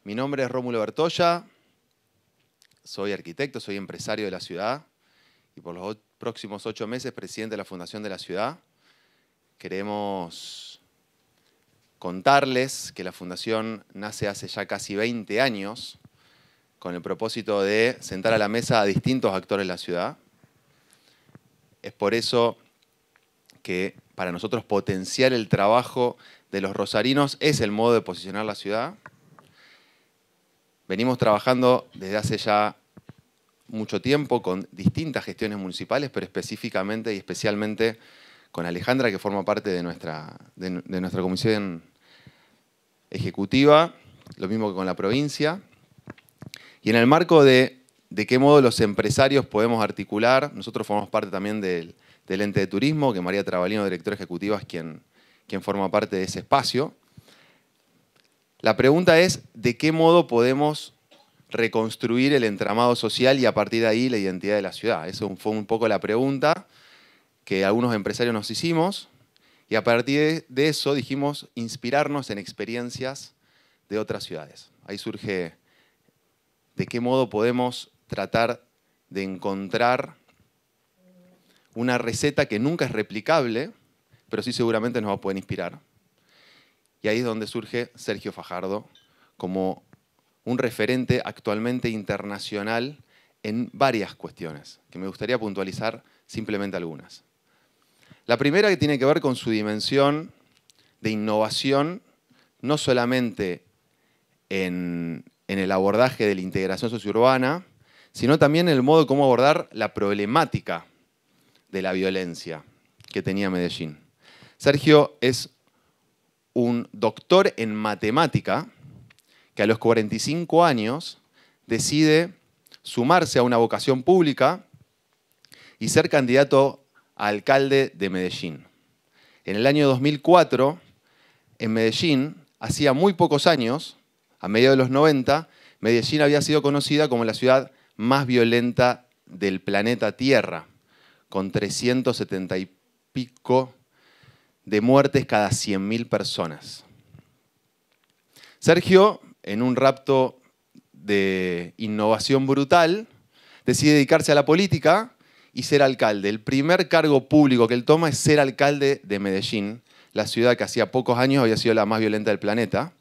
Mi nombre es Rómulo Bertolla, soy arquitecto, soy empresario de la ciudad y por los próximos 8 meses presidente de la Fundación de la Ciudad. Queremos contarles que la Fundación nace hace ya casi 20 años con el propósito de sentar a la mesa a distintos actores de la ciudad. Es por eso que para nosotros potenciar el trabajo de los rosarinos es el modo de posicionar la ciudad. Venimos trabajando desde hace ya mucho tiempo con distintas gestiones municipales, pero específicamente y especialmente con Alejandra, que forma parte de nuestra comisión ejecutiva, lo mismo que con la provincia. Y en el marco de qué modo los empresarios podemos articular, nosotros formamos parte también del ente de turismo, que María Trabalino, directora ejecutiva, es quien forma parte de ese espacio. La pregunta es, ¿de qué modo podemos reconstruir el entramado social y a partir de ahí la identidad de la ciudad? Eso fue un poco la pregunta que algunos empresarios nos hicimos y a partir de eso dijimos inspirarnos en experiencias de otras ciudades. Ahí surge de qué modo podemos tratar de encontrar una receta que nunca es replicable, pero sí seguramente nos va a poder inspirar. Y ahí es donde surge Sergio Fajardo como un referente actualmente internacional en varias cuestiones, que me gustaría puntualizar simplemente algunas. La primera que tiene que ver con su dimensión de innovación, no solamente en el abordaje de la integración sociourbana, sino también en el modo de cómo abordar la problemática de la violencia que tenía Medellín. Sergio es un doctor en matemática que a los 45 años decide sumarse a una vocación pública y ser candidato a alcalde de Medellín. En el año 2004, en Medellín, hacía muy pocos años, a mediados de los 90, Medellín había sido conocida como la ciudad más violenta del planeta Tierra, con 370 y pico de muertes cada 100.000 personas. Sergio, en un rapto de innovación brutal, decide dedicarse a la política y ser alcalde. El primer cargo público que él toma es ser alcalde de Medellín, la ciudad que hacía pocos años había sido la más violenta del planeta,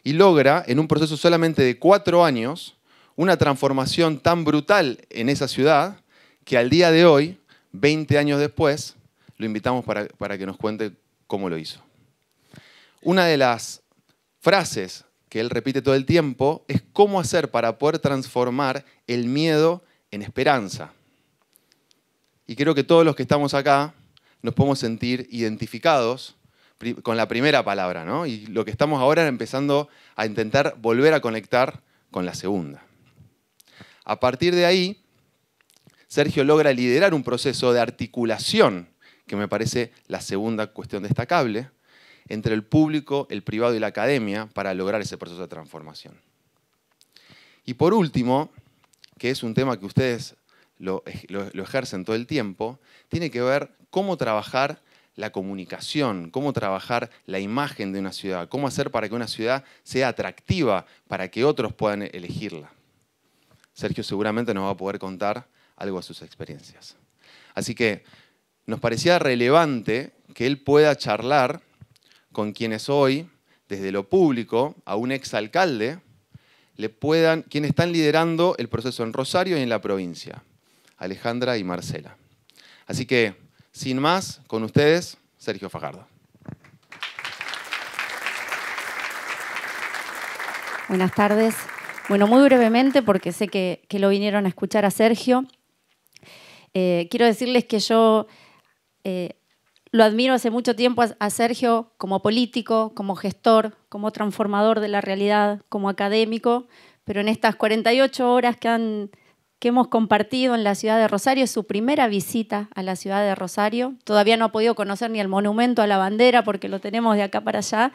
y logra, en un proceso solamente de 4 años, una transformación tan brutal en esa ciudad que al día de hoy, 20 años después, lo invitamos para que nos cuente cómo lo hizo. Una de las frases que él repite todo el tiempo es cómo hacer para poder transformar el miedo en esperanza. Y creo que todos los que estamos acá nos podemos sentir identificados con la primera palabra, ¿no? Y lo que estamos ahora empezando a intentar volver a conectar con la segunda. A partir de ahí, Sergio logra liderar un proceso de articulación, que me parece la segunda cuestión destacable, entre el público, el privado y la academia para lograr ese proceso de transformación. Y por último, que es un tema que ustedes lo ejercen todo el tiempo, tiene que ver cómo trabajar la comunicación, cómo trabajar la imagen de una ciudad, cómo hacer para que una ciudad sea atractiva, para que otros puedan elegirla. Sergio seguramente nos va a poder contar algo de sus experiencias. Así que nos parecía relevante que él pueda charlar con quienes hoy, desde lo público, a un exalcalde, quienes están liderando el proceso en Rosario y en la provincia, Alejandra y Marcela. Así que, sin más, con ustedes, Sergio Fajardo. Buenas tardes. Bueno, muy brevemente, porque sé que lo vinieron a escuchar a Sergio. Quiero decirles que yo lo admiro hace mucho tiempo a Sergio como político, como gestor, como transformador de la realidad, como académico, pero en estas 48 horas que hemos compartido en la ciudad de Rosario, es su primera visita a la ciudad de Rosario. Todavía no ha podido conocer ni el monumento a la bandera porque lo tenemos de acá para allá.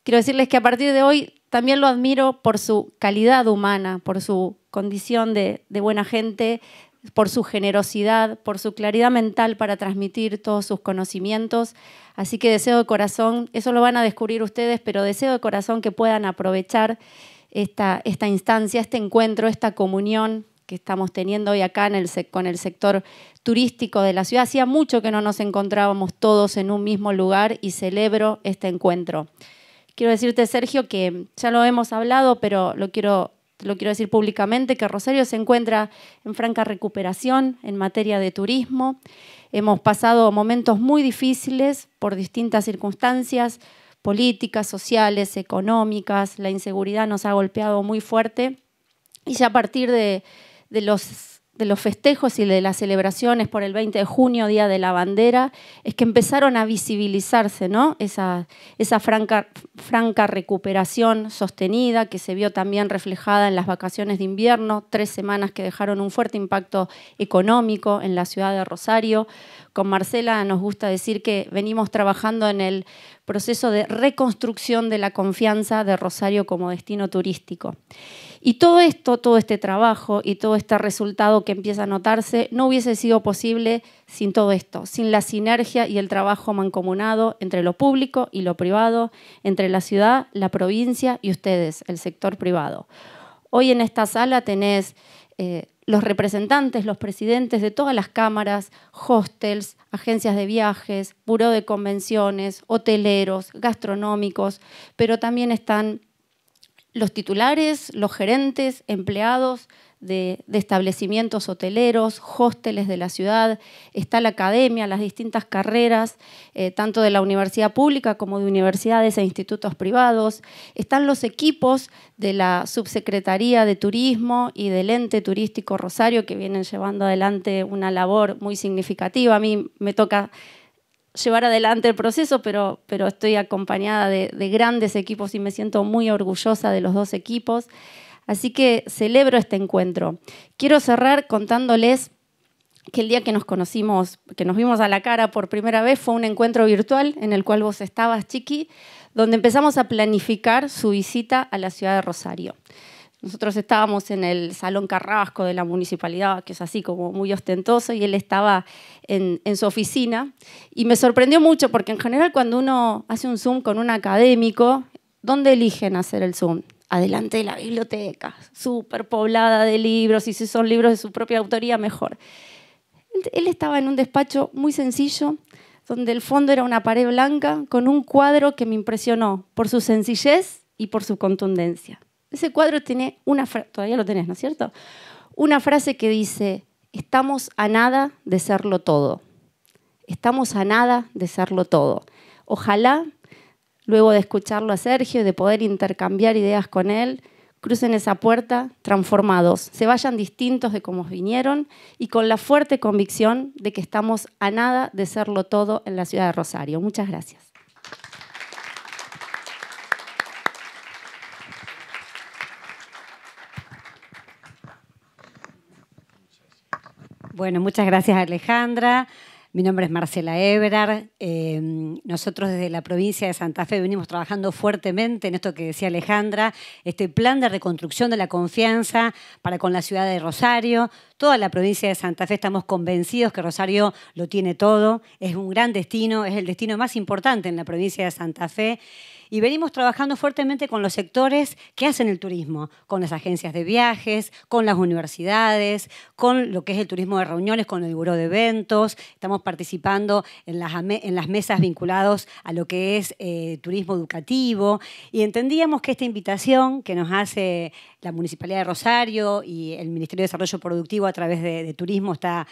Quiero decirles que a partir de hoy también lo admiro por su calidad humana, por su condición de buena gente, por su generosidad, por su claridad mental para transmitir todos sus conocimientos. Así que deseo de corazón, eso lo van a descubrir ustedes, pero deseo de corazón que puedan aprovechar esta instancia, este encuentro, esta comunión que estamos teniendo hoy acá con el sector turístico de la ciudad. Hacía mucho que no nos encontrábamos todos en un mismo lugar y celebro este encuentro. Quiero decirte, Sergio, que ya lo hemos hablado, pero te lo quiero decir públicamente, que Rosario se encuentra en franca recuperación en materia de turismo. Hemos pasado momentos muy difíciles por distintas circunstancias políticas, sociales, económicas. La inseguridad nos ha golpeado muy fuerte y ya a partir de los festejos y de las celebraciones por el 20 de junio, Día de la Bandera, es que empezaron a visibilizarse, ¿no? esa franca recuperación sostenida que se vio también reflejada en las vacaciones de invierno, 3 semanas que dejaron un fuerte impacto económico en la ciudad de Rosario. Con Marcela nos gusta decir que venimos trabajando en el proceso de reconstrucción de la confianza de Rosario como destino turístico. Y todo esto, todo este trabajo y todo este resultado que empieza a notarse no hubiese sido posible sin todo esto, sin la sinergia y el trabajo mancomunado entre lo público y lo privado, entre la ciudad, la provincia y ustedes, el sector privado. Hoy en esta sala tenés los representantes, los presidentes de todas las cámaras, hostels, agencias de viajes, buró de convenciones, hoteleros, gastronómicos, pero también están los titulares, los gerentes, empleados de establecimientos hoteleros, hosteles de la ciudad, está la academia, las distintas carreras, tanto de la universidad pública como de universidades e institutos privados, están los equipos de la Subsecretaría de Turismo y del Ente Turístico Rosario, que vienen llevando adelante una labor muy significativa. A mí me toca llevar adelante el proceso, pero estoy acompañada de grandes equipos y me siento muy orgullosa de los 2 equipos. Así que celebro este encuentro. Quiero cerrar contándoles que el día que nos conocimos, que nos vimos a la cara por primera vez, fue un encuentro virtual en el cual vos estabas, Chiqui, donde empezamos a planificar su visita a la ciudad de Rosario. Nosotros estábamos en el Salón Carrasco de la municipalidad, que es así como muy ostentoso, y él estaba en su oficina. Y me sorprendió mucho porque en general cuando uno hace un Zoom con un académico, ¿dónde eligen hacer el Zoom? Adelante de la biblioteca, súper poblada de libros, y si son libros de su propia autoría, mejor. Él estaba en un despacho muy sencillo, donde el fondo era una pared blanca con un cuadro que me impresionó por su sencillez y por su contundencia. Ese cuadro tiene una frase, todavía lo tenés, ¿no es cierto? Una frase que dice: estamos a nada de serlo todo. Estamos a nada de serlo todo. Ojalá, luego de escucharlo a Sergio y de poder intercambiar ideas con él, crucen esa puerta transformados, se vayan distintos de cómo vinieron y con la fuerte convicción de que estamos a nada de serlo todo en la ciudad de Rosario. Muchas gracias. Bueno, muchas gracias, Alejandra. Mi nombre es Marcela Ebrard. Nosotros desde la provincia de Santa Fe venimos trabajando fuertemente en esto que decía Alejandra, este plan de reconstrucción de la confianza para con la ciudad de Rosario. Toda la provincia de Santa Fe estamos convencidos que Rosario lo tiene todo, es un gran destino, es el destino más importante en la provincia de Santa Fe. Y venimos trabajando fuertemente con los sectores que hacen el turismo, con las agencias de viajes, con las universidades, con lo que es el turismo de reuniones, con el buró de eventos. Estamos participando en las mesas vinculadas a lo que es turismo educativo. Y entendíamos que esta invitación que nos hace la Municipalidad de Rosario y el Ministerio de Desarrollo Productivo a través de Turismo está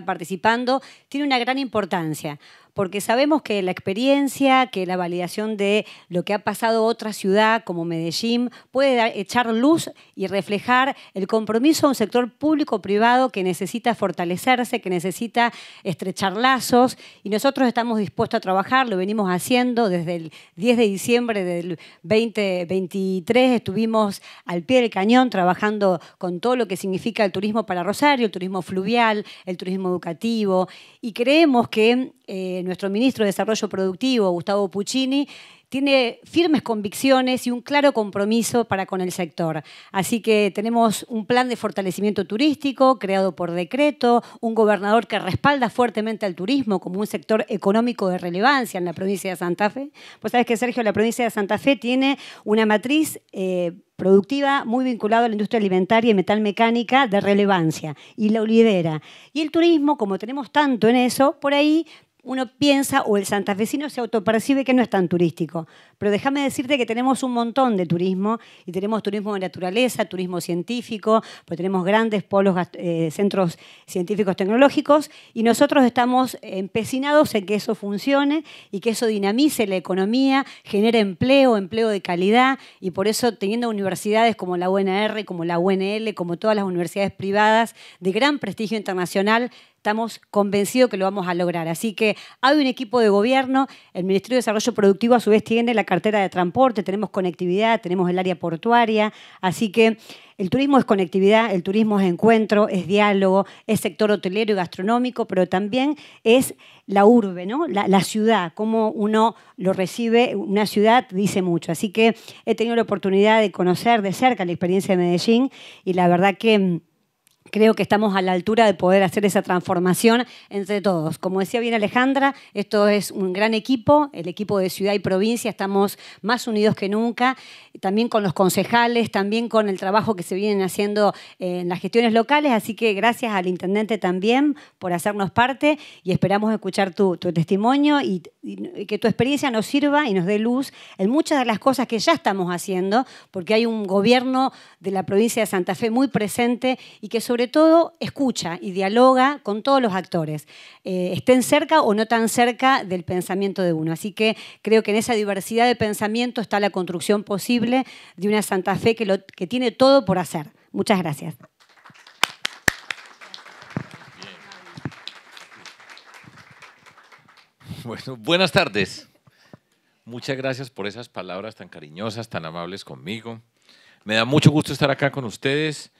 participando, tiene una gran importancia. Porque sabemos que la experiencia, que la validación de lo que ha pasado otra ciudad como Medellín puede echar luz y reflejar el compromiso de un sector público-privado que necesita fortalecerse, que necesita estrechar lazos, y nosotros estamos dispuestos a trabajar, lo venimos haciendo desde el 10 de diciembre del 2023, estuvimos al pie del cañón trabajando con todo lo que significa el turismo para Rosario, el turismo fluvial, el turismo educativo, y creemos que nuestro ministro de Desarrollo Productivo, Gustavo Puccini, tiene firmes convicciones y un claro compromiso para con el sector. Así que tenemos un plan de fortalecimiento turístico creado por decreto, un gobernador que respalda fuertemente al turismo como un sector económico de relevancia en la provincia de Santa Fe. Pues sabes que, Sergio, la provincia de Santa Fe tiene una matriz productiva muy vinculada a la industria alimentaria y metalmecánica de relevancia, y lo lidera. Y el turismo, como tenemos tanto en eso, por ahí uno piensa, o el santafesino se autopercibe que no es tan turístico. Pero déjame decirte que tenemos un montón de turismo, y tenemos turismo de naturaleza, turismo científico, pues tenemos grandes polos, centros científicos tecnológicos, y nosotros estamos empecinados en que eso funcione y que eso dinamice la economía, genere empleo, empleo de calidad, y por eso teniendo universidades como la UNR, como la UNL, como todas las universidades privadas de gran prestigio internacional, estamos convencidos que lo vamos a lograr. Así que hay un equipo de gobierno, el Ministerio de Desarrollo Productivo a su vez tiene la cartera de transporte, tenemos conectividad, tenemos el área portuaria, así que el turismo es conectividad, el turismo es encuentro, es diálogo, es sector hotelero y gastronómico, pero también es la urbe, ¿no? La ciudad, cómo uno lo recibe, una ciudad dice mucho. Así que he tenido la oportunidad de conocer de cerca la experiencia de Medellín y la verdad que creo que estamos a la altura de poder hacer esa transformación entre todos. Como decía bien Alejandra, esto es un gran equipo, el equipo de ciudad y provincia, estamos más unidos que nunca, también con los concejales, también con el trabajo que se vienen haciendo en las gestiones locales, así que gracias al intendente también por hacernos parte y esperamos escuchar tu testimonio y que tu experiencia nos sirva y nos dé luz en muchas de las cosas que ya estamos haciendo, porque hay un gobierno de la provincia de Santa Fe muy presente y que sobre todo escucha y dialoga con todos los actores, estén cerca o no tan cerca del pensamiento de uno. Así que creo que en esa diversidad de pensamiento está la construcción posible de una Santa Fe que tiene todo por hacer. Muchas gracias. Bueno, buenas tardes. Muchas gracias por esas palabras tan cariñosas, tan amables conmigo. Me da mucho gusto estar acá con ustedes.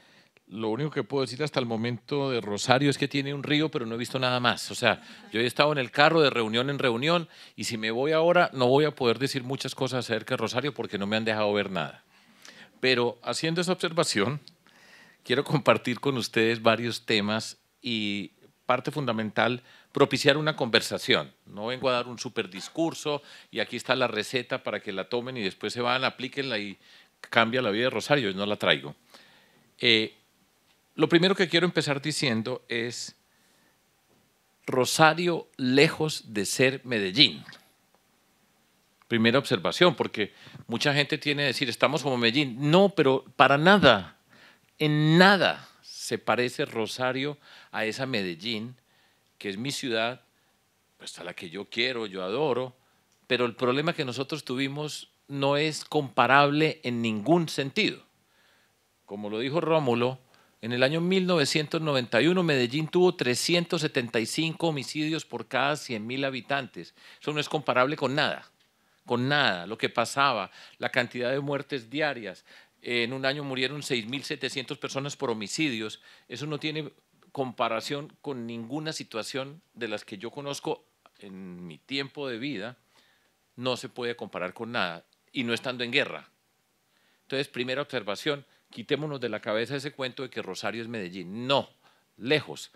Lo único que puedo decir hasta el momento de Rosario es que tiene un río, pero no he visto nada más. O sea, yo he estado en el carro de reunión en reunión y si me voy ahora no voy a poder decir muchas cosas acerca de Rosario porque no me han dejado ver nada. Pero haciendo esa observación, quiero compartir con ustedes varios temas y parte fundamental, propiciar una conversación. No vengo a dar un súper discurso y aquí está la receta para que la tomen y después se van, aplíquenla y cambia la vida de Rosario. Yo no la traigo. Lo primero que quiero empezar diciendo es Rosario lejos de ser Medellín. Primera observación, porque mucha gente tiene que decir, estamos como Medellín. No, pero para nada, en nada se parece Rosario a esa Medellín, que es mi ciudad, pues a la que yo quiero, yo adoro, pero el problema que nosotros tuvimos no es comparable en ningún sentido. Como lo dijo Rómulo, en el año 1991 Medellín tuvo 375 homicidios por cada 100.000 habitantes. Eso no es comparable con nada, lo que pasaba, la cantidad de muertes diarias. En un año murieron 6.700 personas por homicidios. Eso no tiene comparación con ninguna situación de las que yo conozco en mi tiempo de vida. No se puede comparar con nada, y no estando en guerra. Entonces, primera observación, quitémonos de la cabeza ese cuento de que Rosario es Medellín. No, lejos.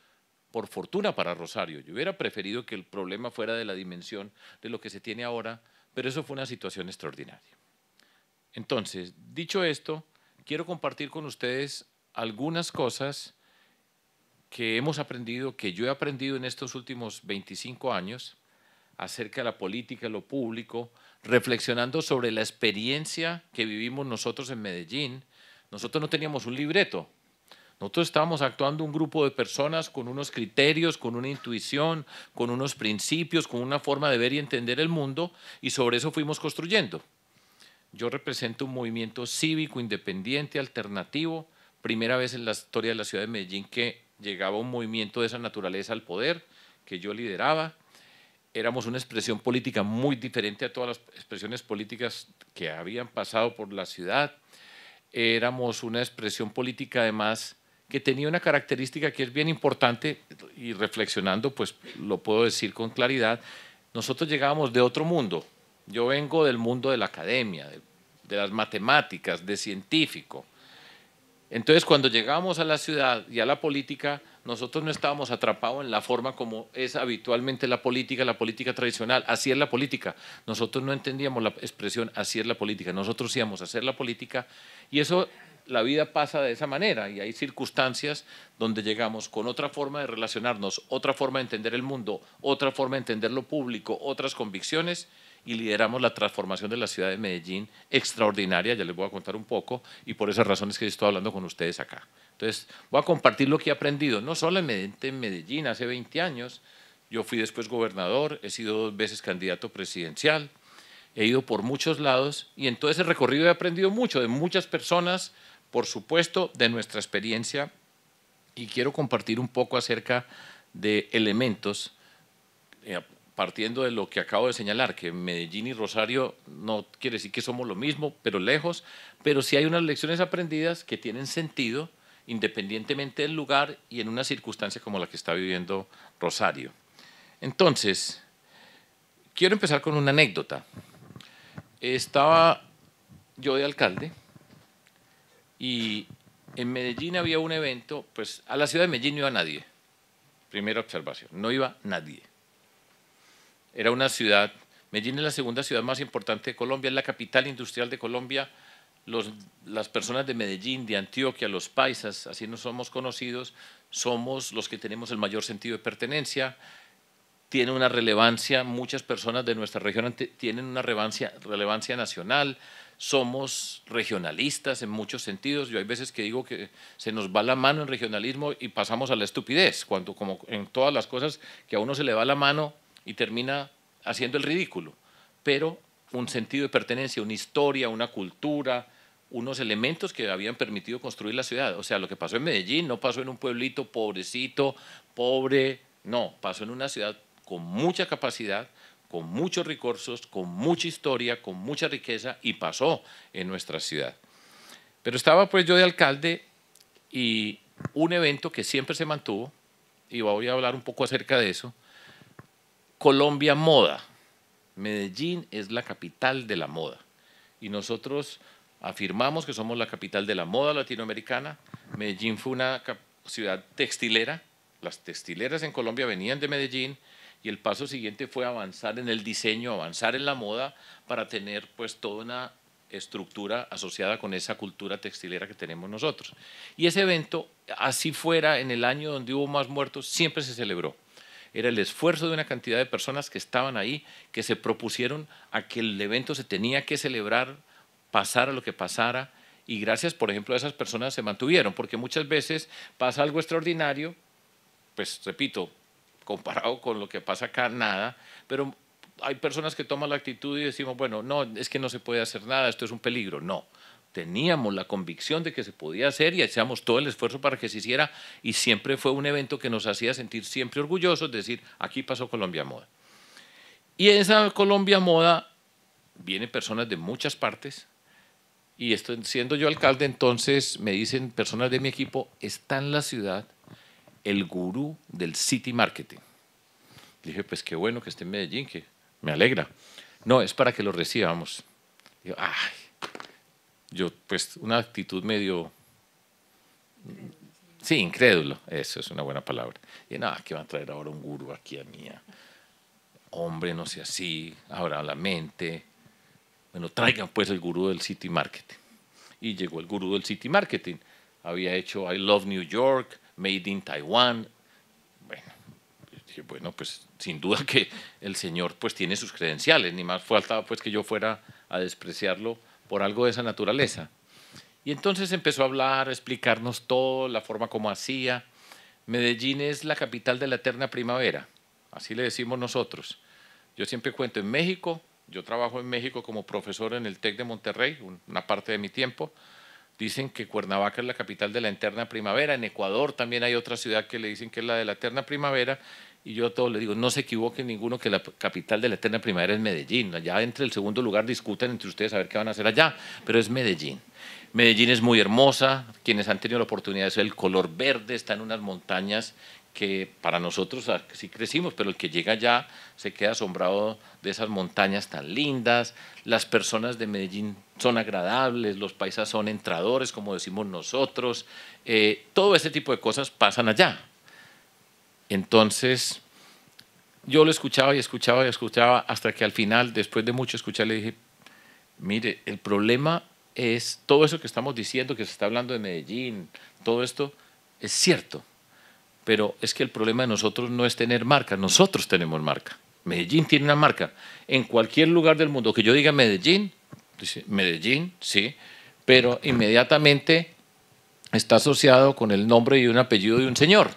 Por fortuna para Rosario. Yo hubiera preferido que el problema fuera de la dimensión de lo que se tiene ahora, pero eso fue una situación extraordinaria. Entonces, dicho esto, quiero compartir con ustedes algunas cosas que hemos aprendido, que yo he aprendido en estos últimos 25 años, acerca de la política, lo público, reflexionando sobre la experiencia que vivimos nosotros en Medellín. Nosotros no teníamos un libreto. Nosotros estábamos actuando un grupo de personas con unos criterios, con una intuición, con unos principios, con una forma de ver y entender el mundo, y sobre eso fuimos construyendo. Yo represento un movimiento cívico, independiente, alternativo, primera vez en la historia de la ciudad de Medellín que llegaba un movimiento de esa naturaleza al poder, que yo lideraba. Éramos una expresión política muy diferente a todas las expresiones políticas que habían pasado por la ciudad. Éramos una expresión política además que tenía una característica que es bien importante y reflexionando pues lo puedo decir con claridad. nosotros llegábamos de otro mundo. Yo vengo del mundo de la academia, de las matemáticas, de científico. Entonces, cuando llegamos a la ciudad y a la política, nosotros no estábamos atrapados en la forma como es habitualmente la política tradicional. Así es la política. Nosotros no entendíamos la expresión así es la política. Nosotros íbamos a hacer la política y eso, la vida pasa de esa manera y hay circunstancias donde llegamos con otra forma de relacionarnos, otra forma de entender el mundo, otra forma de entender lo público, otras convicciones y lideramos la transformación de la ciudad de Medellín, extraordinaria, ya les voy a contar un poco, y por esas razones que estoy hablando con ustedes acá. Entonces, voy a compartir lo que he aprendido, no solamente en Medellín, hace 20 años, yo fui después gobernador, he sido 2 veces candidato presidencial, he ido por muchos lados, y en todo ese recorrido he aprendido mucho de muchas personas, por supuesto, de nuestra experiencia, y quiero compartir un poco acerca de elementos, partiendo de lo que acabo de señalar, que Medellín y Rosario no quiere decir que somos lo mismo, pero lejos, pero sí hay unas lecciones aprendidas que tienen sentido independientemente del lugar y en una circunstancia como la que está viviendo Rosario. Entonces, quiero empezar con una anécdota. Estaba yo de alcalde y en Medellín había un evento, pues a la ciudad de Medellín no iba nadie, primera observación, no iba nadie. Era una ciudad, Medellín es la segunda ciudad más importante de Colombia, es la capital industrial de Colombia. Las personas de Medellín, de Antioquia, los paisas, así no somos conocidos, somos los que tenemos el mayor sentido de pertenencia. Tiene una relevancia, muchas personas de nuestra región tienen una relevancia nacional, somos regionalistas en muchos sentidos. Yo hay veces que digo que se nos va la mano en regionalismo y pasamos a la estupidez, cuando como en todas las cosas que a uno se le va la mano y termina haciendo el ridículo, pero un sentido de pertenencia, una historia, una cultura, unos elementos que habían permitido construir la ciudad. O sea, lo que pasó en Medellín no pasó en un pueblito pobrecito, pobre, no, pasó en una ciudad con mucha capacidad, con muchos recursos, con mucha historia, con mucha riqueza y pasó en nuestra ciudad. Pero estaba pues yo de alcalde y un evento que siempre se mantuvo, y voy a hablar un poco acerca de eso, Colombia Moda. Medellín es la capital de la moda y nosotros afirmamos que somos la capital de la moda latinoamericana. Medellín fue una ciudad textilera, las textileras en Colombia venían de Medellín y el paso siguiente fue avanzar en el diseño, avanzar en la moda para tener pues toda una estructura asociada con esa cultura textilera que tenemos nosotros. Y ese evento, así fuera en el año donde hubo más muertos, siempre se celebró. Era el esfuerzo de una cantidad de personas que estaban ahí, que se propusieron a que el evento se tenía que celebrar, pasara lo que pasara, y gracias, por ejemplo, a esas personas se mantuvieron, porque muchas veces pasa algo extraordinario, pues repito, comparado con lo que pasa acá, nada, pero hay personas que toman la actitud y decimos, bueno, no, es que no se puede hacer nada, esto es un peligro. No, teníamos la convicción de que se podía hacer y hacíamos todo el esfuerzo para que se hiciera y siempre fue un evento que nos hacía sentir siempre orgullosos de decir, aquí pasó Colombia Moda. Y en esa Colombia Moda vienen personas de muchas partes y siendo yo alcalde, entonces me dicen personas de mi equipo, está en la ciudad el gurú del City Marketing. Dije, pues qué bueno que esté en Medellín, que me alegra. No, es para que lo recibamos. Digo, ay. Yo, pues, una actitud medio, sí, incrédulo, eso es una buena palabra. Y nada, ¿qué van a traer ahora un gurú aquí a mí? Hombre, no sea así, abra la mente. Bueno, traigan pues el gurú del City Marketing. Y llegó el gurú del City Marketing. Había hecho I Love New York, Made in Taiwan. Bueno, dije, bueno, pues sin duda que el señor pues tiene sus credenciales, ni más faltaba pues que yo fuera a despreciarlo por algo de esa naturaleza. Y entonces empezó a hablar, a explicarnos todo, la forma como hacía. Medellín es la capital de la eterna primavera, así le decimos nosotros. Yo siempre cuento en México, yo trabajo en México como profesor en el TEC de Monterrey, una parte de mi tiempo. Dicen que Cuernavaca es la capital de la eterna primavera. En Ecuador también hay otra ciudad que le dicen que es la de la eterna primavera. Y yo a todos les digo, no se equivoquen ninguno que la capital de la eterna primavera es Medellín. Allá entre el segundo lugar discuten entre ustedes a ver qué van a hacer allá, pero es Medellín. Medellín es muy hermosa. Quienes han tenido la oportunidad de ver el color verde, está en unas montañas que para nosotros sí crecimos, pero el que llega allá se queda asombrado de esas montañas tan lindas, las personas de Medellín son agradables, los paisas son entradores, como decimos nosotros, todo ese tipo de cosas pasan allá. Entonces, yo lo escuchaba y escuchaba y escuchaba hasta que al final, después de mucho escuchar, le dije, mire, el problema es todo eso que estamos diciendo, que se está hablando de Medellín, todo esto es cierto, pero es que el problema de nosotros no es tener marca, nosotros tenemos marca. Medellín tiene una marca. En cualquier lugar del mundo que yo diga Medellín, dice, Medellín, sí, pero inmediatamente está asociado con el nombre y un apellido de un señor.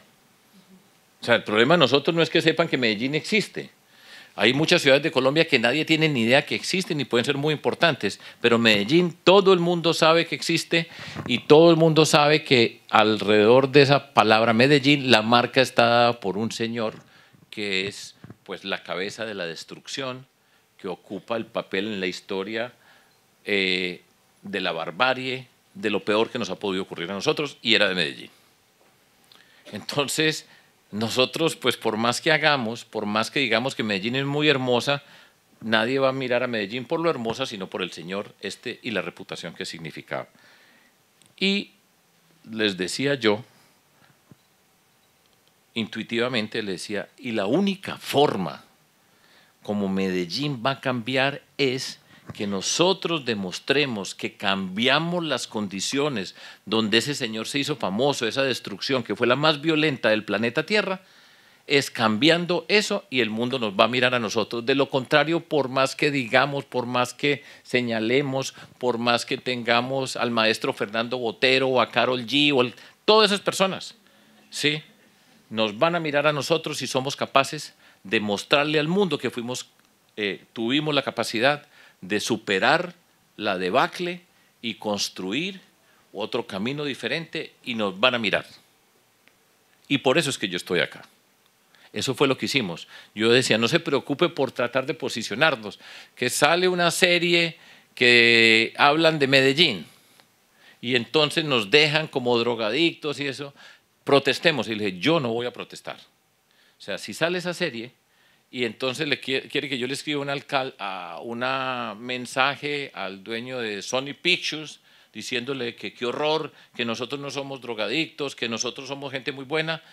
O sea, el problema de nosotros no es que sepan que Medellín existe. Hay muchas ciudades de Colombia que nadie tiene ni idea que existen y pueden ser muy importantes, pero Medellín todo el mundo sabe que existe y todo el mundo sabe que alrededor de esa palabra Medellín la marca está dada por un señor que es pues la cabeza de la destrucción, que ocupa el papel en la historia de la barbarie, de lo peor que nos ha podido ocurrir a nosotros, y era de Medellín. Entonces, nosotros, pues por más que hagamos, por más que digamos que Medellín es muy hermosa, nadie va a mirar a Medellín por lo hermosa, sino por el señor y la reputación que significaba. Y les decía yo, intuitivamente le decía, y la única forma como Medellín va a cambiar es que nosotros demostremos que cambiamos las condiciones donde ese señor se hizo famoso, esa destrucción que fue la más violenta del planeta Tierra, es cambiando eso y el mundo nos va a mirar a nosotros. De lo contrario, por más que digamos, por más que señalemos, por más que tengamos al maestro Fernando Botero o a Karol G o todas esas personas, ¿sí?, nos van a mirar a nosotros si somos capaces de mostrarle al mundo que tuvimos la capacidad de superar la debacle y construir otro camino diferente y nos van a mirar. Y por eso es que yo estoy acá. Eso fue lo que hicimos. Yo decía, no se preocupe por tratar de posicionarnos, que sale una serie que hablan de Medellín y entonces nos dejan como drogadictos y eso, protestemos. Y le dije, yo no voy a protestar. O sea, si sale esa serie y entonces quiere que yo le escriba un mensaje al dueño de Sony Pictures diciéndole que qué horror, que nosotros no somos drogadictos, que nosotros somos gente muy buena,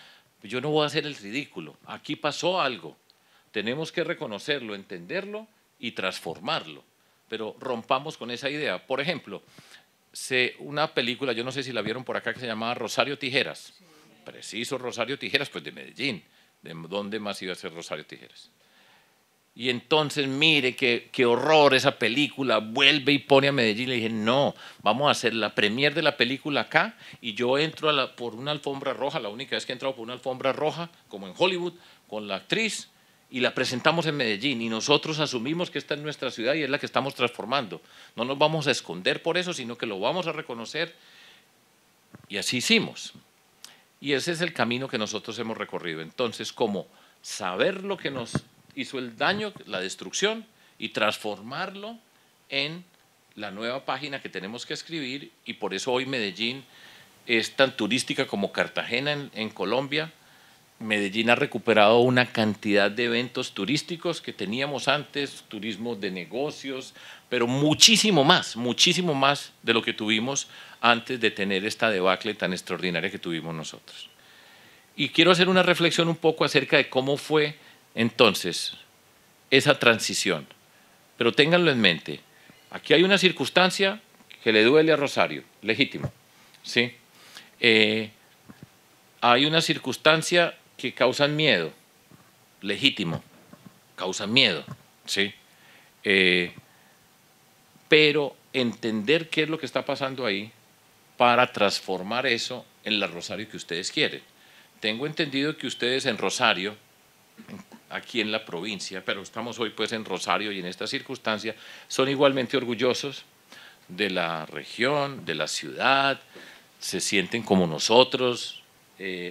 pues yo no voy a hacer el ridículo. Aquí pasó algo. Tenemos que reconocerlo, entenderlo y transformarlo. Pero rompamos con esa idea. Por ejemplo, una película, yo no sé si la vieron por acá, que se llamaba Rosario Tijeras. Sí. Preciso, Rosario Tijeras, pues de Medellín. ¿De dónde más iba a ser Rosario Tijeras? Y entonces, mire, qué horror esa película, vuelve y pone a Medellín. Le dije, no, vamos a hacer la premier de la película acá y yo entro por una alfombra roja, la única vez que he entrado por una alfombra roja, como en Hollywood, con la actriz, y la presentamos en Medellín y nosotros asumimos que esta es nuestra ciudad y es la que estamos transformando. No nos vamos a esconder por eso, sino que lo vamos a reconocer, y así hicimos. Y ese es el camino que nosotros hemos recorrido. Entonces, como saber lo que nos hizo el daño, la destrucción, y transformarlo en la nueva página que tenemos que escribir, y por eso hoy Medellín es tan turística como Cartagena en Colombia. Medellín ha recuperado una cantidad de eventos turísticos que teníamos antes, turismo de negocios, pero muchísimo más de lo que tuvimos antes de tener esta debacle tan extraordinaria que tuvimos nosotros. Y quiero hacer una reflexión un poco acerca de cómo fue entonces esa transición. Pero ténganlo en mente, aquí hay una circunstancia que le duele a Rosario, legítimo, ¿sí? Hay una circunstancia que causan miedo, legítimo, causan miedo, ¿sí? Pero entender qué es lo que está pasando ahí para transformar eso en la Rosario que ustedes quieren. Tengo entendido que ustedes en Rosario, aquí en la provincia, pero estamos hoy pues en Rosario y en esta circunstancia, son igualmente orgullosos de la región, de la ciudad, se sienten como nosotros,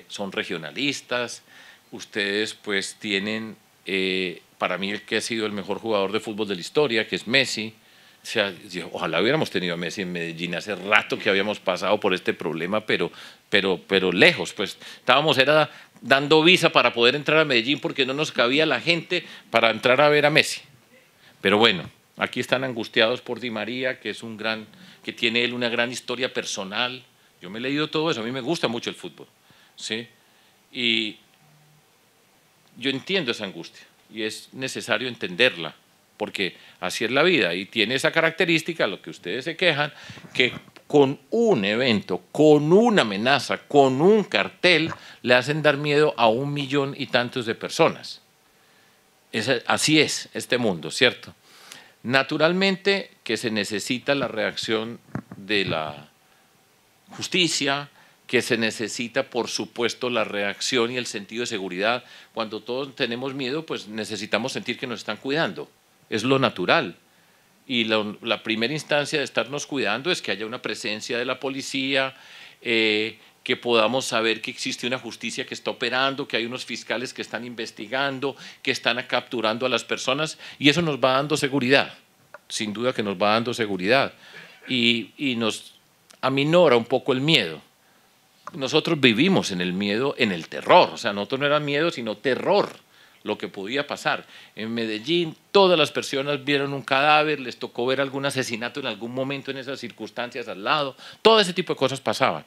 son regionalistas. Ustedes pues tienen, para mí el que ha sido el mejor jugador de fútbol de la historia, que es Messi, O sea, ojalá hubiéramos tenido a Messi en Medellín. Hace rato que habíamos pasado por este problema, pero lejos. Pues estábamos dando visa para poder entrar a Medellín porque no nos cabía la gente para entrar a ver a Messi. Pero bueno, aquí están angustiados por Di María, que tiene él una gran historia personal. Yo me he leído todo eso, a mí me gusta mucho el fútbol, ¿sí? Y yo entiendo esa angustia y es necesario entenderla, porque así es la vida y tiene esa característica, lo que ustedes se quejan, que con un evento, con una amenaza, con un cartel, le hacen dar miedo a 1 millón y tantos de personas. Así es este mundo, ¿cierto? Naturalmente que se necesita la reacción de la justicia, que se necesita, por supuesto, la reacción y el sentido de seguridad. Cuando todos tenemos miedo, pues necesitamos sentir que nos están cuidando. Es lo natural. Y la primera instancia de estarnos cuidando es que haya una presencia de la policía, que podamos saber que existe una justicia que está operando, que hay unos fiscales que están investigando, que están capturando a las personas, y eso nos va dando seguridad, sin duda que nos va dando seguridad, y nos aminora un poco el miedo. Nosotros vivimos en el miedo, en el terror, o sea, nosotros no era miedo, sino terror, lo que podía pasar. En Medellín todas las personas vieron un cadáver, les tocó ver algún asesinato en algún momento en esas circunstancias al lado, todo ese tipo de cosas pasaban.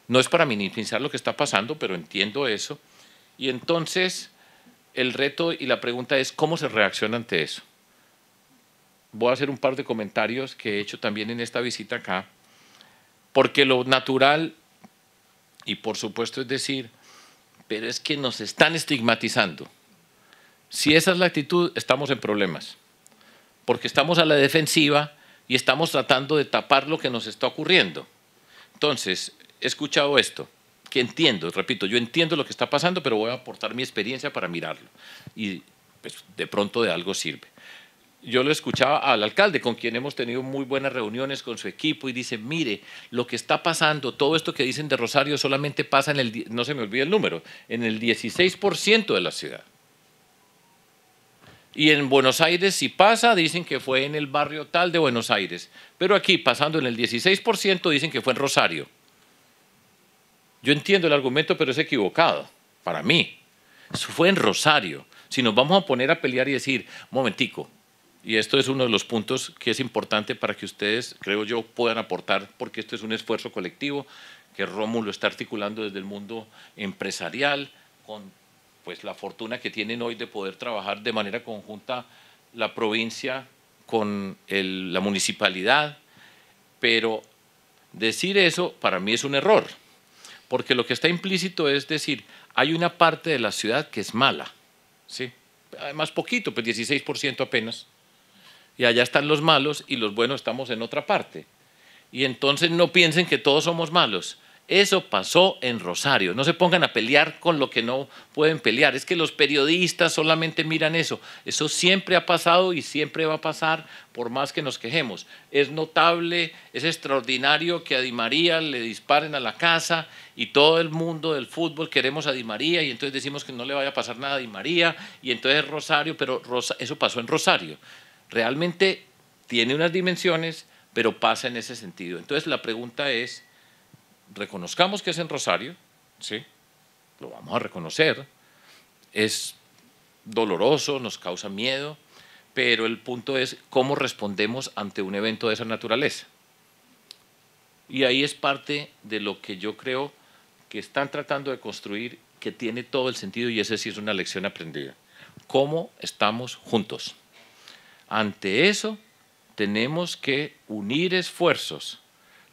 No es para minimizar lo que está pasando, pero entiendo eso. Y entonces el reto y la pregunta es ¿cómo se reacciona ante eso? Voy a hacer un par de comentarios que he hecho también en esta visita acá, porque lo natural, y por supuesto es decir, pero es que nos están estigmatizando. Si esa es la actitud, estamos en problemas, porque estamos a la defensiva y estamos tratando de tapar lo que nos está ocurriendo. Entonces, he escuchado esto, que entiendo, repito, yo entiendo lo que está pasando, pero voy a aportar mi experiencia para mirarlo. Y pues, de pronto de algo sirve. Yo lo escuchaba al alcalde, con quien hemos tenido muy buenas reuniones con su equipo, y dice, mire, lo que está pasando, todo esto que dicen de Rosario solamente pasa en el, no se me olvide el número, en el 16% de la ciudad. Y en Buenos Aires, si pasa, dicen que fue en el barrio tal de Buenos Aires. Pero aquí, pasando en el 16%, dicen que fue en Rosario. Yo entiendo el argumento, pero es equivocado, para mí. Eso fue en Rosario. Si nos vamos a poner a pelear y decir, un momentico, y esto es uno de los puntos que es importante para que ustedes, creo yo, puedan aportar, porque esto es un esfuerzo colectivo que Rómulo está articulando desde el mundo empresarial, con pues, la fortuna que tienen hoy de poder trabajar de manera conjunta la provincia con la municipalidad, pero decir eso para mí es un error, porque lo que está implícito es decir, hay una parte de la ciudad que es mala, ¿sí? Además poquito, pues 16% apenas, y allá están los malos y los buenos estamos en otra parte. Y entonces no piensen que todos somos malos. Eso pasó en Rosario. No se pongan a pelear con lo que no pueden pelear. Es que los periodistas solamente miran eso. Eso siempre ha pasado y siempre va a pasar por más que nos quejemos. Es notable, es extraordinario que a Di María le disparen a la casa y todo el mundo del fútbol queremos a Di María y entonces decimos que no le vaya a pasar nada a Di María y entonces Rosario, pero eso pasó en Rosario. Realmente tiene unas dimensiones, pero pasa en ese sentido. Entonces la pregunta es, reconozcamos que es en Rosario, ¿sí? Lo vamos a reconocer, es doloroso, nos causa miedo, pero el punto es cómo respondemos ante un evento de esa naturaleza. Y ahí es parte de lo que yo creo que están tratando de construir, que tiene todo el sentido, y esa sí es una lección aprendida. ¿Cómo estamos juntos? Ante eso tenemos que unir esfuerzos,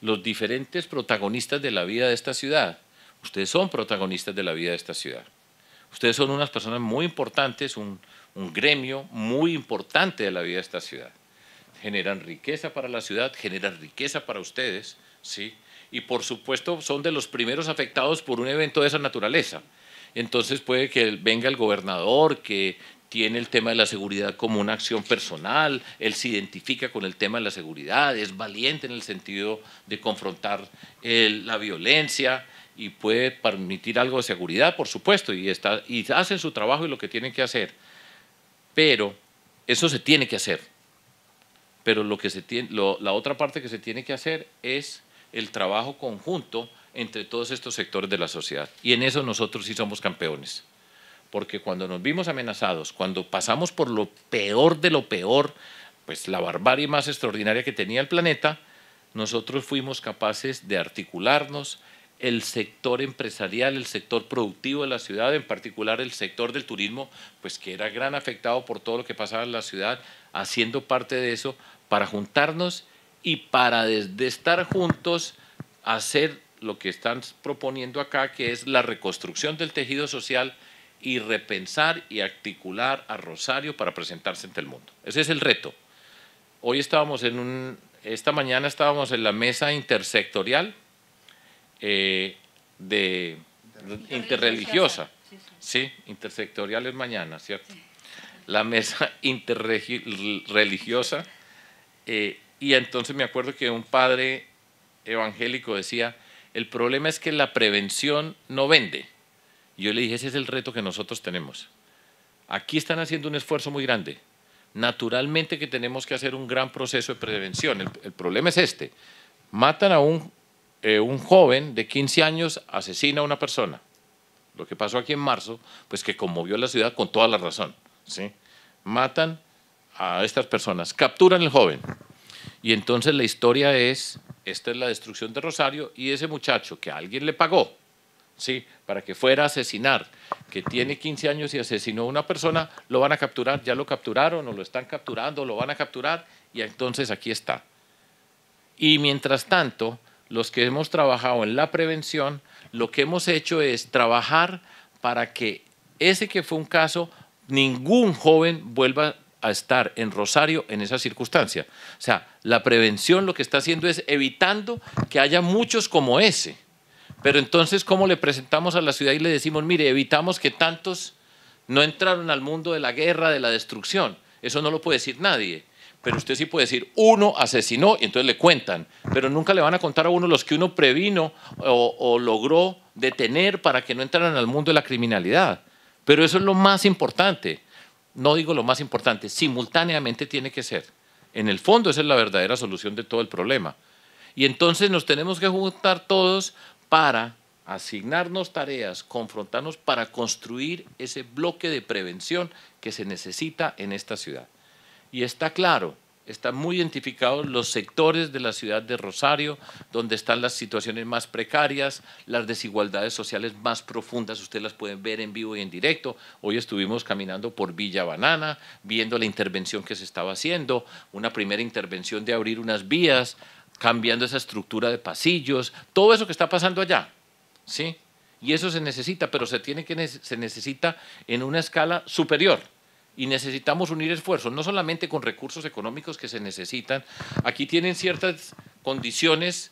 los diferentes protagonistas de la vida de esta ciudad. Ustedes son protagonistas de la vida de esta ciudad. Ustedes son unas personas muy importantes, un gremio muy importante de la vida de esta ciudad. Generan riqueza para la ciudad, generan riqueza para ustedes, ¿sí? Y por supuesto son de los primeros afectados por un evento de esa naturaleza. Entonces puede que venga el gobernador, que tiene el tema de la seguridad como una acción personal, él se identifica con el tema de la seguridad, es valiente en el sentido de confrontar la violencia y puede permitir algo de seguridad, por supuesto, y hacen su trabajo y lo que tienen que hacer. Pero eso se tiene que hacer, pero la otra parte que se tiene que hacer es el trabajo conjunto entre todos estos sectores de la sociedad. Y en eso nosotros sí somos campeones. Porque cuando nos vimos amenazados, cuando pasamos por lo peor de lo peor, pues la barbarie más extraordinaria que tenía el planeta, nosotros fuimos capaces de articularnos, el sector empresarial, el sector productivo de la ciudad, en particular el sector del turismo, pues que era gran afectado por todo lo que pasaba en la ciudad, haciendo parte de eso, para juntarnos y para desde estar juntos hacer lo que están proponiendo acá, que es la reconstrucción del tejido social y repensar y articular a Rosario para presentarse ante el mundo. Ese es el reto. Hoy esta mañana estábamos en la mesa intersectorial interreligiosa. Sí, intersectorial es mañana, ¿cierto? La mesa interreligiosa. Y entonces me acuerdo que un padre evangélico decía, el problema es que la prevención no vende. Y yo le dije, ese es el reto que nosotros tenemos. Aquí están haciendo un esfuerzo muy grande. Naturalmente que tenemos que hacer un gran proceso de prevención. El problema es este. Matan a un joven de 15 años, asesina a una persona. Lo que pasó aquí en marzo, pues que conmovió a la ciudad con toda la razón, ¿sí? Matan a estas personas, capturan al joven. Y entonces la historia es, esta es la destrucción de Rosario y ese muchacho que alguien le pagó, ¿sí?, para que fuera a asesinar, que tiene 15 años y asesinó a una persona, lo van a capturar, ya lo capturaron o lo están capturando, lo van a capturar y entonces aquí está. Y mientras tanto, los que hemos trabajado en la prevención, lo que hemos hecho es trabajar para que ese que fue un caso, ningún joven vuelva a estar en Rosario en esa circunstancia. O sea, la prevención lo que está haciendo es evitando que haya muchos como ese. Pero entonces, ¿cómo le presentamos a la ciudad y le decimos, mire, evitamos que tantos no entraron al mundo de la guerra, de la destrucción? Eso no lo puede decir nadie. Pero usted sí puede decir, uno asesinó y entonces le cuentan, pero nunca le van a contar a uno los que uno previno o logró detener para que no entraran al mundo de la criminalidad. Pero eso es lo más importante. No digo lo más importante, simultáneamente tiene que ser. En el fondo esa es la verdadera solución de todo el problema. Y entonces nos tenemos que juntar todos para asignarnos tareas, confrontarnos para construir ese bloque de prevención que se necesita en esta ciudad. Y está claro, están muy identificados los sectores de la ciudad de Rosario, donde están las situaciones más precarias, las desigualdades sociales más profundas, ustedes las pueden ver en vivo y en directo. Hoy estuvimos caminando por Villa Banana, viendo la intervención que se estaba haciendo, una primera intervención de abrir unas vías, cambiando esa estructura de pasillos, todo eso que está pasando allá, ¿sí? Y eso se necesita, pero se necesita en una escala superior. Y necesitamos unir esfuerzos, no solamente con recursos económicos que se necesitan. Aquí tienen ciertas condiciones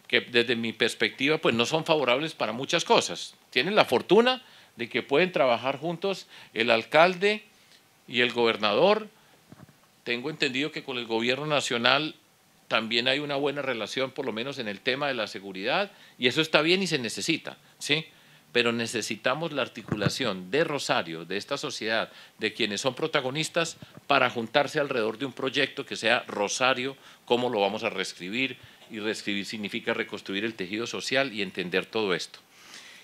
que desde mi perspectiva pues no son favorables para muchas cosas. Tienen la fortuna de que pueden trabajar juntos el alcalde y el gobernador. Tengo entendido que con el gobierno nacional también hay una buena relación, por lo menos en el tema de la seguridad, y eso está bien y se necesita, ¿sí? Pero necesitamos la articulación de Rosario, de esta sociedad, de quienes son protagonistas, para juntarse alrededor de un proyecto que sea Rosario, cómo lo vamos a reescribir, y reescribir significa reconstruir el tejido social y entender todo esto.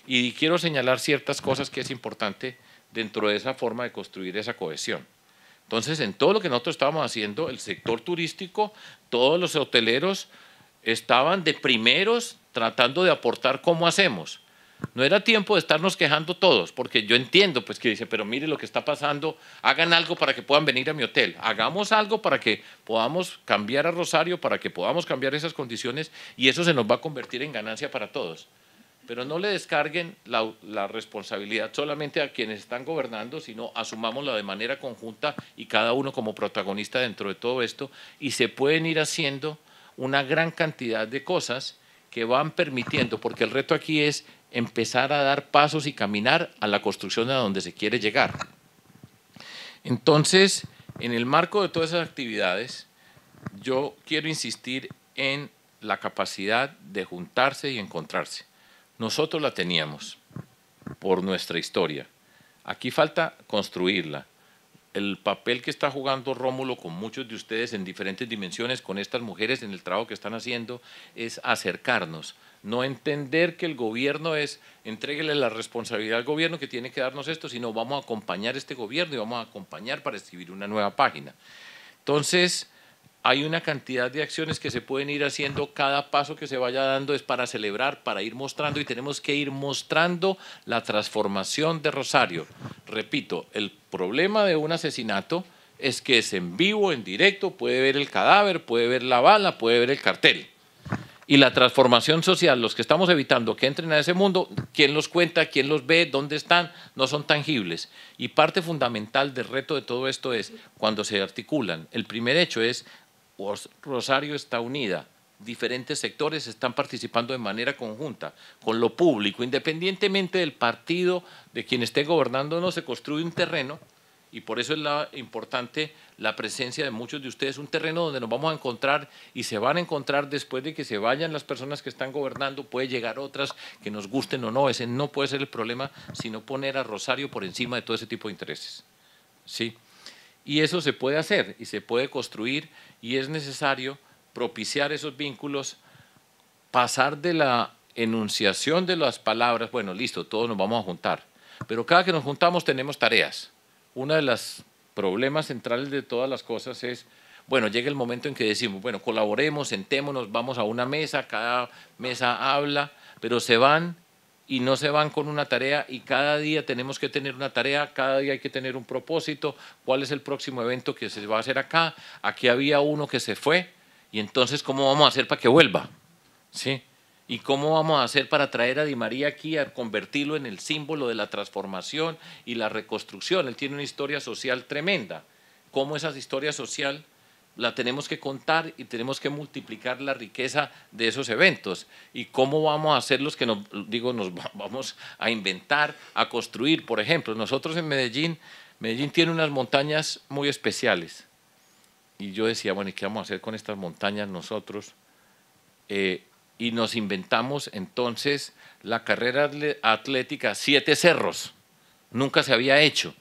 Y quiero señalar ciertas cosas que es importante dentro de esa forma de construir esa cohesión. Entonces, en todo lo que nosotros estábamos haciendo, el sector turístico, todos los hoteleros estaban de primeros tratando de aportar cómo hacemos. No era tiempo de estarnos quejando todos, porque yo entiendo pues que dice, pero mire lo que está pasando, hagan algo para que puedan venir a mi hotel, hagamos algo para que podamos cambiar a Rosario, para que podamos cambiar esas condiciones y eso se nos va a convertir en ganancia para todos. Pero no le descarguen la responsabilidad solamente a quienes están gobernando, sino asumámosla de manera conjunta y cada uno como protagonista dentro de todo esto y se pueden ir haciendo una gran cantidad de cosas que van permitiendo, porque el reto aquí es empezar a dar pasos y caminar a la construcción a donde se quiere llegar. Entonces, en el marco de todas esas actividades, yo quiero insistir en la capacidad de juntarse y encontrarse. Nosotros la teníamos por nuestra historia. Aquí falta construirla. el papel que está jugando Rómulo con muchos de ustedes en diferentes dimensiones, con estas mujeres en el trabajo que están haciendo, es acercarnos, no entender que el gobierno es, entréguele la responsabilidad al gobierno que tiene que darnos esto, sino vamos a acompañar este gobierno y vamos a acompañar para escribir una nueva página. Entonces, hay una cantidad de acciones que se pueden ir haciendo, cada paso que se vaya dando es para celebrar, para ir mostrando, y tenemos que ir mostrando la transformación de Rosario. Repito, el problema de un asesinato es que es en vivo, en directo, puede ver el cadáver, puede ver la bala, puede ver el cartel. Y la transformación social, los que estamos evitando que entren a ese mundo, ¿quién los cuenta? ¿Quién los ve? ¿Dónde están? No son tangibles. Y parte fundamental del reto de todo esto es cuando se articulan. El primer hecho es Rosario está unida, diferentes sectores están participando de manera conjunta con lo público, independientemente del partido de quien esté gobernando, no se construye un terreno, y por eso es importante la presencia de muchos de ustedes, un terreno donde nos vamos a encontrar y se van a encontrar después de que se vayan las personas que están gobernando, puede llegar otras que nos gusten o no, ese no puede ser el problema, sino poner a Rosario por encima de todo ese tipo de intereses. ¿Sí? Y eso se puede hacer y se puede construir, y es necesario propiciar esos vínculos, pasar de la enunciación de las palabras, bueno, listo, todos nos vamos a juntar, pero cada que nos juntamos tenemos tareas. Uno de los problemas centrales de todas las cosas es, bueno, llega el momento en que decimos, bueno, colaboremos, sentémonos, vamos a una mesa, cada mesa habla, pero se van y no se van con una tarea, y cada día tenemos que tener una tarea, cada día hay que tener un propósito, cuál es el próximo evento que se va a hacer acá, aquí había uno que se fue, y entonces ¿cómo vamos a hacer para que vuelva? ¿Sí? ¿Y cómo vamos a hacer para traer a Di María aquí, a convertirlo en el símbolo de la transformación y la reconstrucción? Él tiene una historia social tremenda. ¿Cómo esa historia social la tenemos que contar y tenemos que multiplicar la riqueza de esos eventos? ¿Y cómo vamos a hacer los que nos vamos a inventar, a construir? Por ejemplo, nosotros en Medellín tiene unas montañas muy especiales. Y yo decía, bueno, ¿y qué vamos a hacer con estas montañas nosotros? Y nos inventamos entonces la carrera atlética 7 cerros. Nunca se había hecho,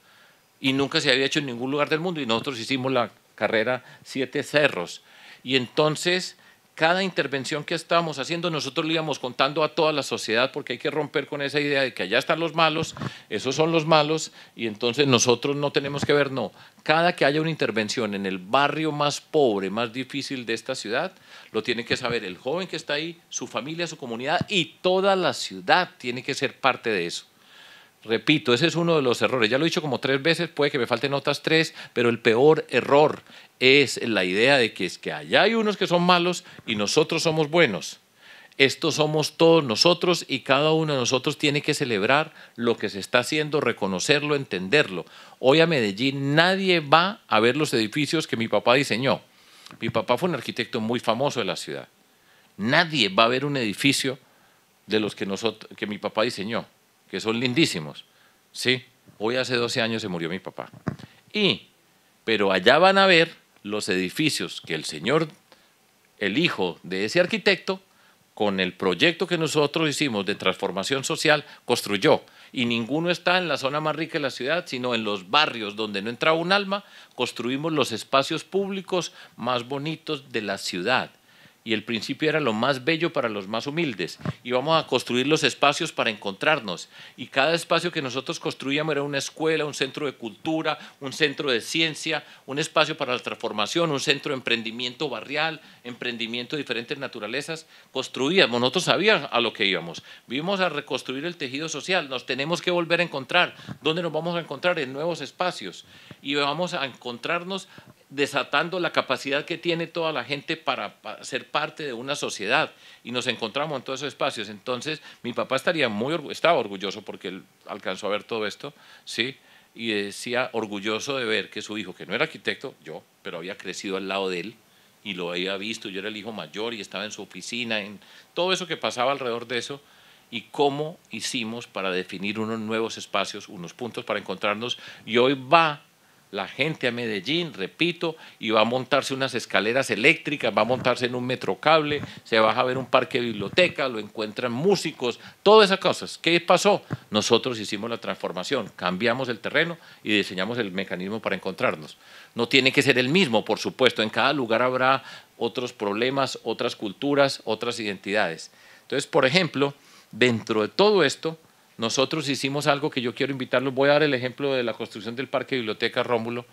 y nunca se había hecho en ningún lugar del mundo, y nosotros hicimos la carrera 7 cerros. Y entonces cada intervención que estábamos haciendo nosotros le íbamos contando a toda la sociedad, porque hay que romper con esa idea de que allá están los malos, esos son los malos, y entonces nosotros no tenemos que ver. No, cada que haya una intervención en el barrio más pobre, más difícil de esta ciudad, lo tiene que saber el joven que está ahí, su familia, su comunidad, y toda la ciudad tiene que ser parte de eso. Repito, ese es uno de los errores. Ya lo he dicho como 3 veces, puede que me falten otras 3, pero el peor error es la idea de que es que allá hay unos que son malos y nosotros somos buenos. Estos somos todos nosotros, y cada uno de nosotros tiene que celebrar lo que se está haciendo, reconocerlo, entenderlo. Hoy a Medellín nadie va a ver los edificios que mi papá diseñó. Mi papá fue un arquitecto muy famoso de la ciudad. Nadie va a ver un edificio de los que mi papá diseñó, que son lindísimos. ¿Sí? Hoy hace 12 años se murió mi papá. Pero allá van a ver los edificios que el hijo de ese arquitecto, con el proyecto que nosotros hicimos de transformación social, construyó. Y ninguno está en la zona más rica de la ciudad, sino en los barrios donde no entraba un alma. Construimos los espacios públicos más bonitos de la ciudad. Y el principio era lo más bello para los más humildes. Y vamos a construir los espacios para encontrarnos. Y cada espacio que nosotros construíamos era una escuela, un centro de cultura, un centro de ciencia, un espacio para la transformación, un centro de emprendimiento barrial, emprendimiento de diferentes naturalezas. Construíamos, nosotros sabíamos a lo que íbamos. Vimos a reconstruir el tejido social. Nos tenemos que volver a encontrar. ¿Dónde nos vamos a encontrar? En nuevos espacios. Y vamos a encontrarnos desatando la capacidad que tiene toda la gente para ser parte de una sociedad, y nos encontramos en todos esos espacios. Entonces mi papá estaba orgulloso porque él alcanzó a ver todo esto, ¿sí? Y decía orgulloso de ver que su hijo, que no era arquitecto, pero había crecido al lado de él y lo había visto, yo era el hijo mayor y estaba en su oficina, en todo eso que pasaba alrededor de eso, y cómo hicimos para definir unos nuevos espacios, unos puntos para encontrarnos, y hoy va la gente a Medellín, repito, y va a montarse unas escaleras eléctricas, va a montarse en un metrocable, se va a ver un parque biblioteca, lo encuentran músicos, todas esas cosas. ¿Qué pasó? Nosotros hicimos la transformación, cambiamos el terreno y diseñamos el mecanismo para encontrarnos. No tiene que ser el mismo, por supuesto, en cada lugar habrá otros problemas, otras culturas, otras identidades. Entonces, por ejemplo, dentro de todo esto, nosotros hicimos algo que yo quiero invitarlos. Voy a dar el ejemplo de la construcción del Parque Biblioteca Rómulo.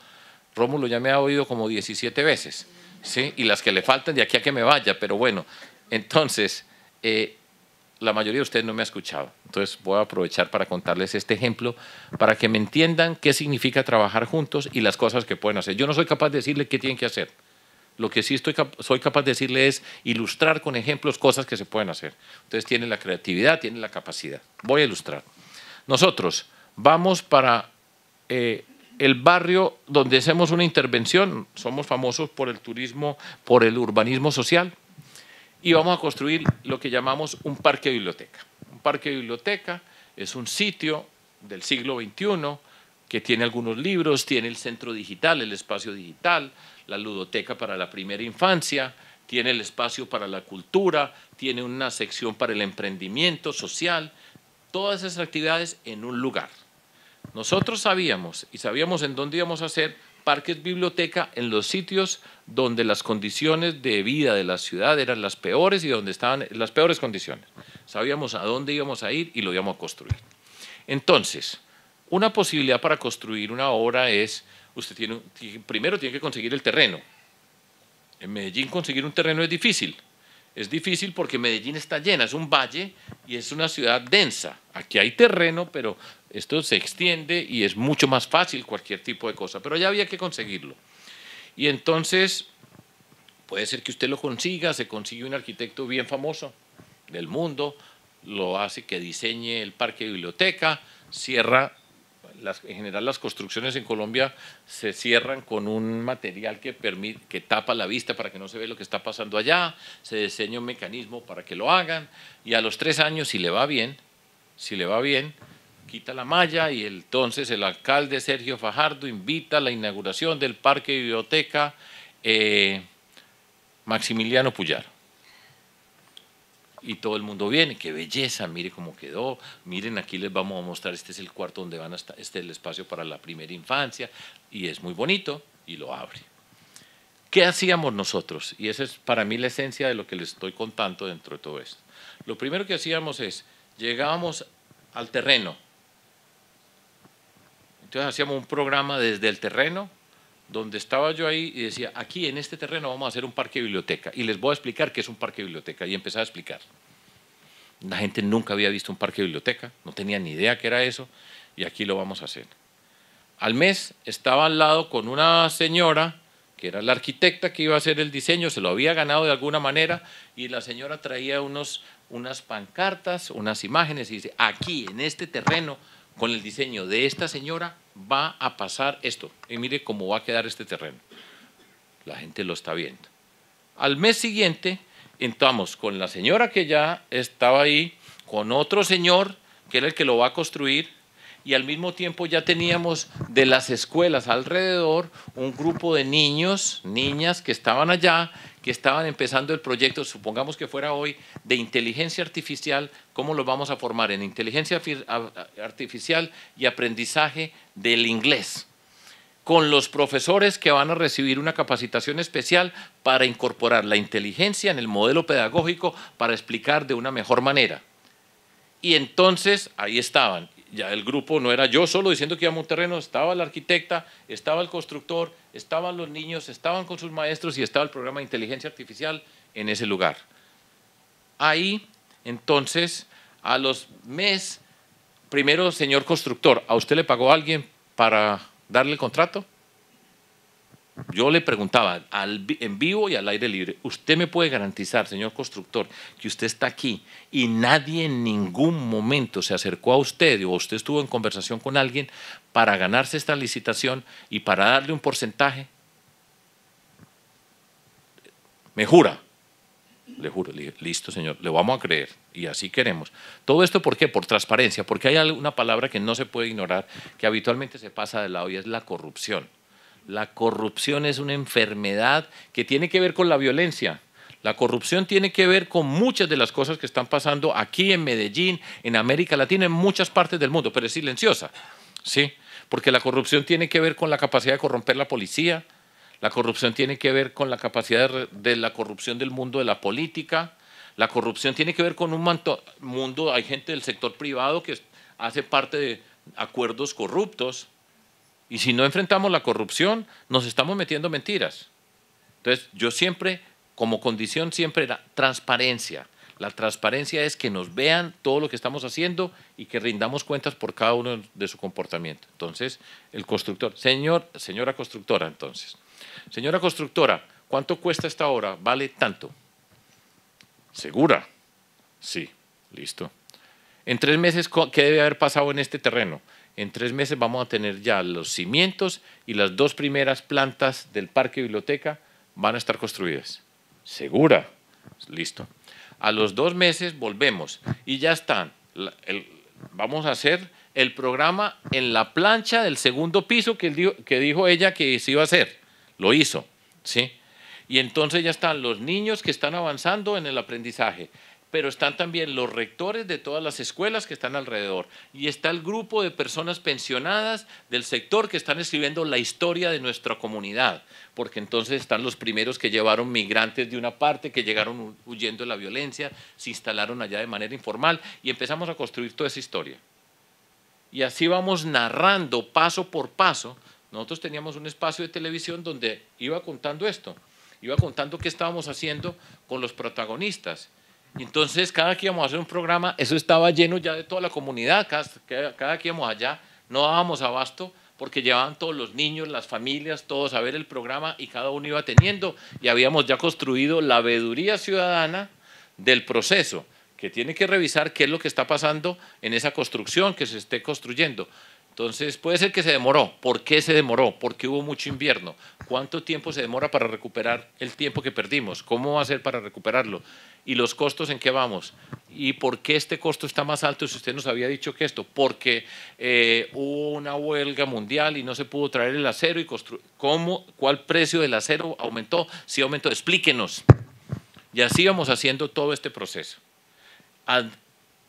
Rómulo ya me ha oído como 17 veces, ¿sí? Y las que le faltan de aquí a que me vaya, pero bueno. Entonces, la mayoría de ustedes no me ha escuchado. Entonces, voy a aprovechar para contarles este ejemplo para que me entiendan qué significa trabajar juntos y las cosas que pueden hacer. Yo no soy capaz de decirle qué tienen que hacer. Lo que sí soy capaz de decirle es ilustrar con ejemplos cosas que se pueden hacer. Ustedes tienen la creatividad, tienen la capacidad. Voy a ilustrar. Nosotros vamos para el barrio donde hacemos una intervención. Somos famosos por el turismo, por el urbanismo social. Y vamos a construir lo que llamamos un parque biblioteca. Un parque biblioteca es un sitio del siglo XXI que tiene algunos libros, tiene el centro digital, el espacio digital, la ludoteca para la primera infancia, tiene el espacio para la cultura, tiene una sección para el emprendimiento social, todas esas actividades en un lugar. Nosotros sabíamos en dónde íbamos a hacer parques biblioteca en los sitios donde las condiciones de vida de la ciudad eran las peores y donde estaban las peores condiciones. Sabíamos a dónde íbamos a ir y lo íbamos a construir. Entonces, una posibilidad para construir una obra es, primero tiene que conseguir el terreno. En Medellín conseguir un terreno es difícil. Es difícil porque Medellín está llena, es un valle y es una ciudad densa. Aquí hay terreno, pero esto se extiende y es mucho más fácil cualquier tipo de cosa. Pero ya había que conseguirlo. Y entonces, puede ser que usted lo consiga, se consigue un arquitecto bien famoso del mundo, lo hace que diseñe el parque biblioteca, cierra. En general las construcciones en Colombia se cierran con un material que tapa la vista para que no se vea lo que está pasando allá, se diseña un mecanismo para que lo hagan y a los 3 años, si le va bien, quita la malla y entonces el alcalde Sergio Fajardo invita a la inauguración del Parque Biblioteca Maximiliano Puyaro. Y todo el mundo viene, qué belleza, mire cómo quedó, miren aquí les vamos a mostrar, este es el cuarto donde van a estar, este es el espacio para la primera infancia, y es muy bonito, y lo abre. ¿Qué hacíamos nosotros? Y esa es para mí la esencia de lo que les estoy contando dentro de todo esto. Lo primero que hacíamos es, llegábamos al terreno, entonces hacíamos un programa desde el terreno, donde estaba yo ahí y decía, aquí en este terreno vamos a hacer un parque biblioteca y les voy a explicar qué es un parque biblioteca y empezaba a explicar. La gente nunca había visto un parque biblioteca, no tenía ni idea qué era eso y aquí lo vamos a hacer. Al mes estaba al lado con una señora que era la arquitecta que iba a hacer el diseño, se lo había ganado de alguna manera y la señora traía unas pancartas, unas imágenes y dice, aquí en este terreno con el diseño de esta señora va a pasar esto y mire cómo va a quedar este terreno. La gente lo está viendo. Al mes siguiente entramos con la señora que ya estaba ahí, con otro señor que era el que lo va a construir y al mismo tiempo ya teníamos de las escuelas alrededor un grupo de niños, niñas que estaban allá, que estaban empezando el proyecto, supongamos que fuera hoy, de inteligencia artificial. ¿Cómo lo vamos a formar? En inteligencia artificial y aprendizaje del inglés, con los profesores que van a recibir una capacitación especial para incorporar la inteligencia en el modelo pedagógico para explicar de una mejor manera. Y entonces ahí estaban. Ya el grupo no era yo solo diciendo que íbamos a un terreno, estaba la arquitecta, estaba el constructor, estaban los niños, estaban con sus maestros y estaba el programa de inteligencia artificial en ese lugar. Ahí, entonces, a los meses, primero, señor constructor, ¿a usted le pagó a alguien para darle el contrato? Yo le preguntaba en vivo y al aire libre, ¿usted me puede garantizar, señor constructor, que usted está aquí y nadie en ningún momento se acercó a usted o usted estuvo en conversación con alguien para ganarse esta licitación y para darle un porcentaje? ¿Me jura? Le juro, le dije, listo señor, le vamos a creer y así queremos. ¿Todo esto por qué? Por transparencia, porque hay una palabra que no se puede ignorar, que habitualmente se pasa de lado y es la corrupción. La corrupción es una enfermedad que tiene que ver con la violencia. La corrupción tiene que ver con muchas de las cosas que están pasando aquí en Medellín, en América Latina, en muchas partes del mundo, pero es silenciosa, ¿sí? Porque la corrupción tiene que ver con la capacidad de corromper la policía, la corrupción tiene que ver con la capacidad de la corrupción del mundo de la política, la corrupción tiene que ver con un mundo, hay gente del sector privado que hace parte de acuerdos corruptos, y si no enfrentamos la corrupción, nos estamos metiendo mentiras. Entonces, yo siempre, como condición, siempre era transparencia. La transparencia es que nos vean todo lo que estamos haciendo y que rindamos cuentas por cada uno de su comportamiento. Entonces, el constructor, señora constructora, entonces. Señora constructora, ¿cuánto cuesta esta obra? Vale tanto. ¿Segura? Sí, listo. En 3 meses, ¿qué debe haber pasado en este terreno? En 3 meses vamos a tener ya los cimientos y las 2 primeras plantas del parque biblioteca van a estar construidas. ¿Segura? Listo. A los 2 meses volvemos y ya están. Vamos a hacer el programa en la plancha del segundo piso que dijo ella que se iba a hacer. Lo hizo, ¿sí? Y entonces ya están los niños que están avanzando en el aprendizaje, pero están también los rectores de todas las escuelas que están alrededor y está el grupo de personas pensionadas del sector que están escribiendo la historia de nuestra comunidad, porque entonces están los primeros que llevaron migrantes de una parte, que llegaron huyendo de la violencia, se instalaron allá de manera informal y empezamos a construir toda esa historia. Y así vamos narrando paso por paso. Nosotros teníamos un espacio de televisión donde iba contando esto, iba contando qué estábamos haciendo con los protagonistas. Y entonces cada que íbamos a hacer un programa, eso estaba lleno ya de toda la comunidad, cada que íbamos allá no dábamos abasto porque llevaban todos los niños, las familias, todos a ver el programa y cada uno iba teniendo y habíamos ya construido la veeduría ciudadana del proceso, que tiene que revisar qué es lo que está pasando en esa construcción que se esté construyendo. Entonces, puede ser que se demoró. ¿Por qué se demoró? Porque hubo mucho invierno. ¿Cuánto tiempo se demora para recuperar el tiempo que perdimos? ¿Cómo va a ser para recuperarlo? ¿Y los costos en qué vamos? ¿Y por qué este costo está más alto si usted nos había dicho que esto? Porque hubo una huelga mundial y no se pudo traer el acero. ¿Cuál precio del acero aumentó? Sí aumentó. Explíquenos. Y así íbamos haciendo todo este proceso.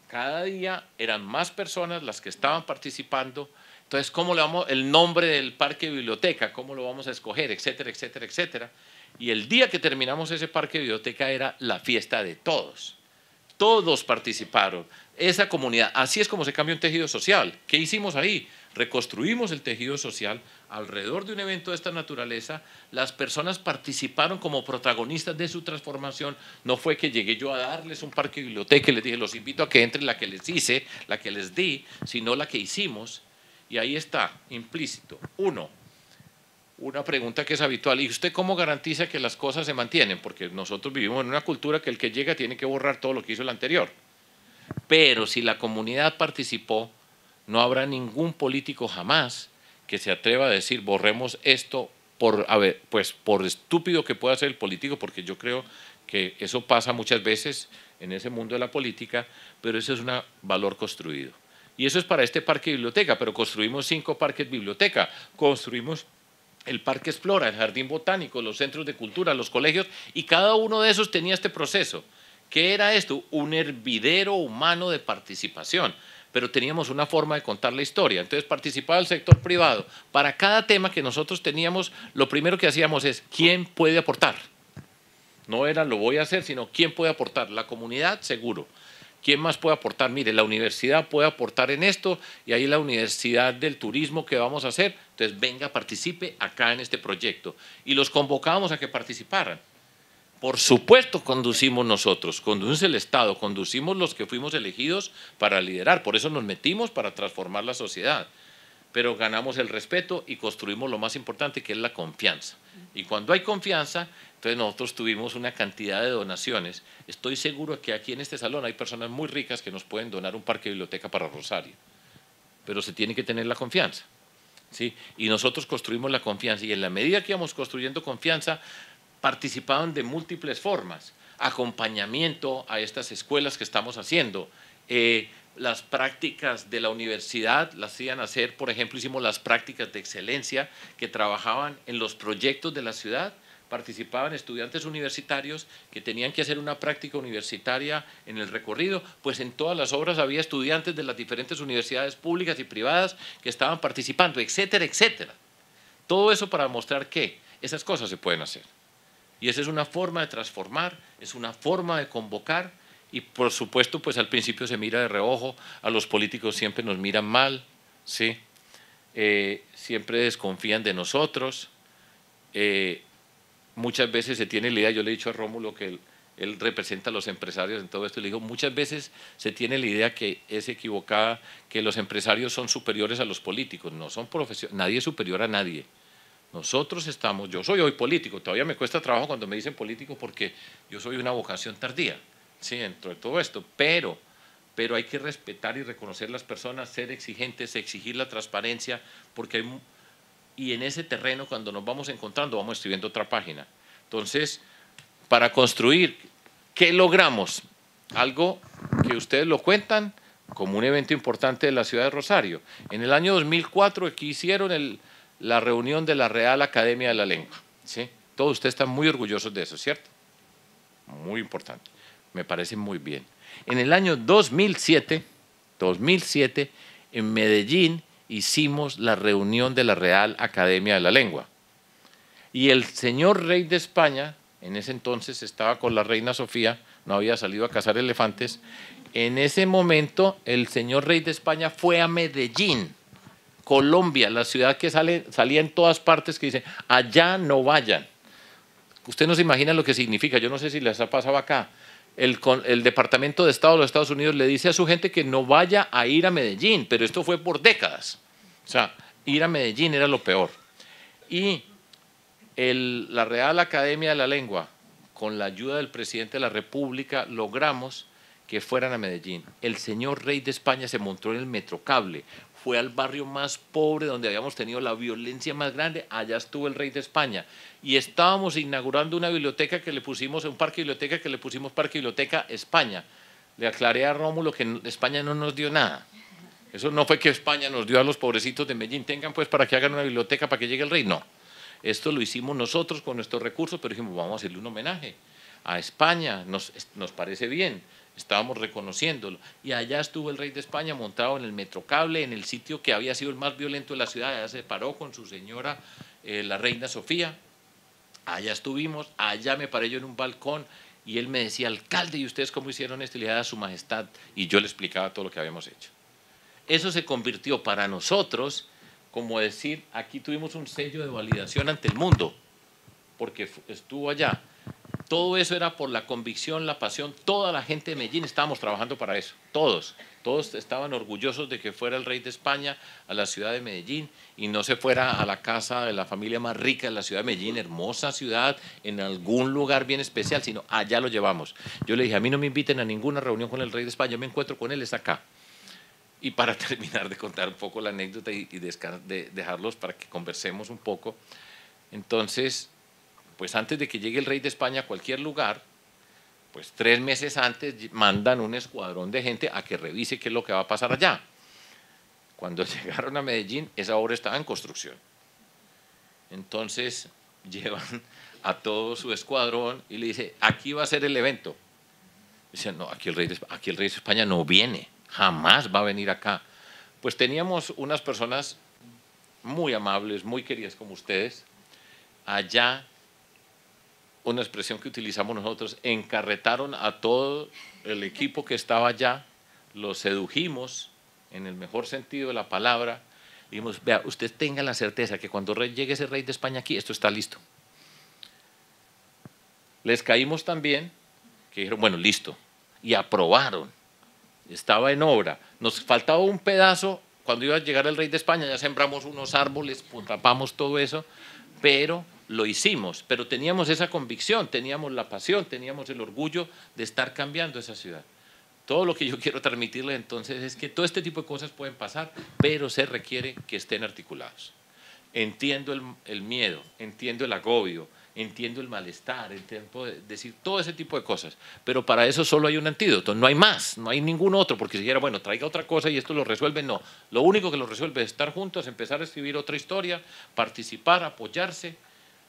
Cada día eran más personas las que estaban participando. Entonces, ¿cómo le vamos el nombre del parque biblioteca? ¿Cómo lo vamos a escoger? Etcétera, etcétera, etcétera. Y el día que terminamos ese parque biblioteca era la fiesta de todos. Todos participaron. Esa comunidad, así es como se cambia un tejido social. ¿Qué hicimos ahí? Reconstruimos el tejido social alrededor de un evento de esta naturaleza. Las personas participaron como protagonistas de su transformación. No fue que llegué yo a darles un parque biblioteca y les dije, los invito a que entren, la que les hice, la que les di, sino la que hicimos. Y ahí está, implícito. Una pregunta que es habitual. ¿Y usted cómo garantiza que las cosas se mantienen? Porque nosotros vivimos en una cultura que el que llega tiene que borrar todo lo que hizo el anterior. Pero si la comunidad participó, no habrá ningún político jamás que se atreva a decir borremos esto por estúpido que pueda ser el político, porque yo creo que eso pasa muchas veces en ese mundo de la política, pero eso es un valor construido. Y eso es para este parque biblioteca, pero construimos 5 parques biblioteca, construimos el Parque Explora, el Jardín Botánico, los centros de cultura, los colegios, y cada uno de esos tenía este proceso. ¿Qué era esto? Un hervidero humano de participación, pero teníamos una forma de contar la historia. Entonces participaba el sector privado. Para cada tema que nosotros teníamos, lo primero que hacíamos es, ¿quién puede aportar? No era lo voy a hacer, sino ¿quién puede aportar? La comunidad, seguro. ¿Quién más puede aportar? Mire, la universidad puede aportar en esto y ahí la universidad del turismo que vamos a hacer. Entonces, venga, participe acá en este proyecto. Y los convocábamos a que participaran. Por supuesto, conducimos nosotros, conduce el Estado, conducimos los que fuimos elegidos para liderar. Por eso nos metimos para transformar la sociedad. Pero ganamos el respeto y construimos lo más importante, que es la confianza. Y cuando hay confianza, entonces nosotros tuvimos una cantidad de donaciones. Estoy seguro que aquí en este salón hay personas muy ricas que nos pueden donar un parque biblioteca para Rosario. Pero se tiene que tener la confianza, ¿sí? Y nosotros construimos la confianza. Y en la medida que íbamos construyendo confianza, participaban de múltiples formas. Acompañamiento a estas escuelas que estamos haciendo, las prácticas de la universidad las hacían hacer, por ejemplo, hicimos las prácticas de excelencia que trabajaban en los proyectos de la ciudad. Participaban estudiantes universitarios que tenían que hacer una práctica universitaria en el recorrido, pues en todas las obras había estudiantes de las diferentes universidades públicas y privadas que estaban participando, etcétera, etcétera. Todo eso para mostrar que esas cosas se pueden hacer. Y esa es una forma de transformar, es una forma de convocar, y por supuesto, pues al principio se mira de reojo, a los políticos siempre nos miran mal, ¿sí? Siempre desconfían de nosotros. Muchas veces se tiene la idea, yo le he dicho a Rómulo que él representa a los empresarios en todo esto, y le digo, muchas veces se tiene la idea que es equivocada, que los empresarios son superiores a los políticos. No son profesionales, nadie es superior a nadie. Nosotros estamos, yo soy hoy político, todavía me cuesta trabajo cuando me dicen político porque yo soy una vocación tardía, sí, dentro de todo esto, pero hay que respetar y reconocer las personas, ser exigentes, exigir la transparencia, porque y en ese terreno cuando nos vamos encontrando vamos escribiendo otra página. Entonces, para construir, ¿qué logramos? Algo que ustedes lo cuentan como un evento importante de la ciudad de Rosario. En el año 2004 aquí hicieron la reunión de la Real Academia de la Lengua, ¿sí? Todos ustedes están muy orgullosos de eso, ¿cierto? Muy importante, me parece muy bien. En el año 2007, en Medellín hicimos la reunión de la Real Academia de la Lengua. Y el señor rey de España, en ese entonces estaba con la reina Sofía, no había salido a cazar elefantes. En ese momento el señor rey de España fue a Medellín, Colombia, la ciudad que salía en todas partes, que dice, allá no vayan. Usted no se imagina lo que significa, yo no sé si les ha pasado acá. El Departamento de Estado de los Estados Unidos le dice a su gente que no vaya a ir a Medellín, pero esto fue por décadas. O sea, ir a Medellín era lo peor. Y la Real Academia de la Lengua, con la ayuda del presidente de la República, logramos que fueran a Medellín. El señor rey de España se montó en el Metrocable, fue al barrio más pobre donde habíamos tenido la violencia más grande, allá estuvo el rey de España. Y estábamos inaugurando una biblioteca que le pusimos, un parque biblioteca que le pusimos Parque Biblioteca España. Le aclaré a Rómulo que España no nos dio nada. Eso no fue que España nos dio a los pobrecitos de Medellín, tengan pues para que hagan una biblioteca para que llegue el rey, no. Esto lo hicimos nosotros con nuestros recursos, pero dijimos, vamos a hacerle un homenaje a España, nos parece bien. Estábamos reconociéndolo. Y allá estuvo el rey de España montado en el Metrocable, en el sitio que había sido el más violento de la ciudad. Allá se paró con su señora, la reina Sofía. Allá estuvimos, allá me paré yo en un balcón y él me decía, alcalde, ¿y ustedes cómo hicieron esto? Y le dije, a su majestad. Y yo le explicaba todo lo que habíamos hecho. Eso se convirtió para nosotros, como decir, aquí tuvimos un sello de validación ante el mundo, porque estuvo allá. Todo eso era por la convicción, la pasión. Toda la gente de Medellín estábamos trabajando para eso. Todos estaban orgullosos de que fuera el rey de España a la ciudad de Medellín y no se fuera a la casa de la familia más rica de la ciudad de Medellín, hermosa ciudad, en algún lugar bien especial, sino allá lo llevamos. Yo le dije, a mí no me inviten a ninguna reunión con el rey de España, yo me encuentro con él, es acá. Y para terminar de contar un poco la anécdota y de dejarlos para que conversemos un poco, entonces, pues antes de que llegue el rey de España a cualquier lugar, pues 3 meses antes mandan un escuadrón de gente a que revise qué es lo que va a pasar allá. Cuando llegaron a Medellín, esa obra estaba en construcción. Entonces llevan a todo su escuadrón y le dice, aquí va a ser el evento. Dicen, no, aquí el rey de España no viene, jamás va a venir acá. Pues teníamos unas personas muy amables, muy queridas como ustedes, allá. Una expresión que utilizamos nosotros, encarretaron a todo el equipo que estaba allá, los sedujimos en el mejor sentido de la palabra, dijimos, vea, usted tenga la certeza que cuando llegue ese rey de España aquí, esto está listo. Les caímos también, que dijeron, bueno, listo, y aprobaron, estaba en obra, nos faltaba un pedazo, cuando iba a llegar el rey de España, ya sembramos unos árboles, tapamos todo eso, pero lo hicimos, pero teníamos esa convicción, teníamos la pasión, teníamos el orgullo de estar cambiando esa ciudad. Todo lo que yo quiero transmitirles entonces es que todo este tipo de cosas pueden pasar, pero se requiere que estén articulados. Entiendo el miedo, entiendo el agobio, entiendo el malestar, entiendo decir todo ese tipo de cosas. Pero para eso solo hay un antídoto, no hay más, no hay ningún otro, porque si dijera, bueno, traiga otra cosa y esto lo resuelve, no. Lo único que lo resuelve es estar juntos, empezar a escribir otra historia, participar, apoyarse,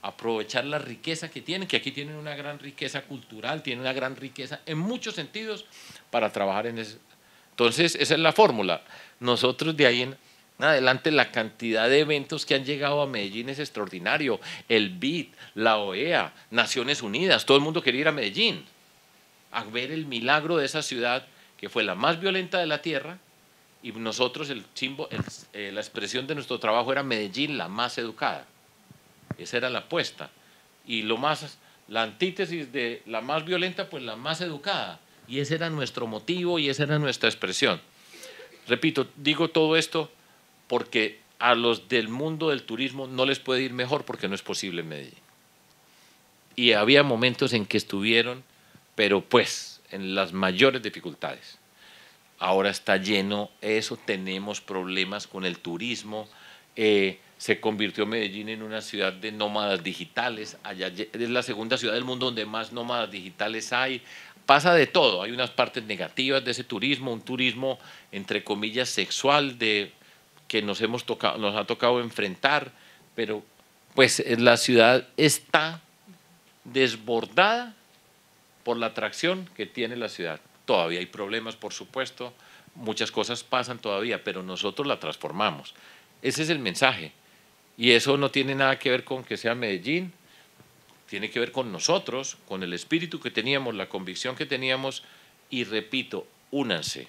aprovechar la riqueza que tienen, que aquí tienen una gran riqueza cultural, tienen una gran riqueza en muchos sentidos para trabajar en eso. Entonces, esa es la fórmula. Nosotros de ahí en adelante, la cantidad de eventos que han llegado a Medellín es extraordinario. El BID, la OEA, Naciones Unidas, todo el mundo quería ir a Medellín a ver el milagro de esa ciudad que fue la más violenta de la tierra, y nosotros, la expresión de nuestro trabajo era Medellín la más educada. Esa era la apuesta. Y la antítesis de la más violenta, pues la más educada. Y ese era nuestro motivo y esa era nuestra expresión. Repito, digo todo esto porque a los del mundo del turismo no les puede ir mejor porque no es posible en Medellín. Y había momentos en que estuvieron, pero pues en las mayores dificultades. Ahora está lleno eso, tenemos problemas con el turismo, se convirtió Medellín en una ciudad de nómadas digitales, allá es la segunda ciudad del mundo donde más nómadas digitales hay, pasa de todo, hay unas partes negativas de ese turismo, un turismo entre comillas sexual que nos ha tocado enfrentar, pero pues la ciudad está desbordada por la atracción que tiene la ciudad. Todavía hay problemas, por supuesto, muchas cosas pasan todavía, pero nosotros la transformamos. Ese es el mensaje. Y eso no tiene nada que ver con que sea Medellín, tiene que ver con nosotros, con el espíritu que teníamos, la convicción que teníamos, y repito, únanse,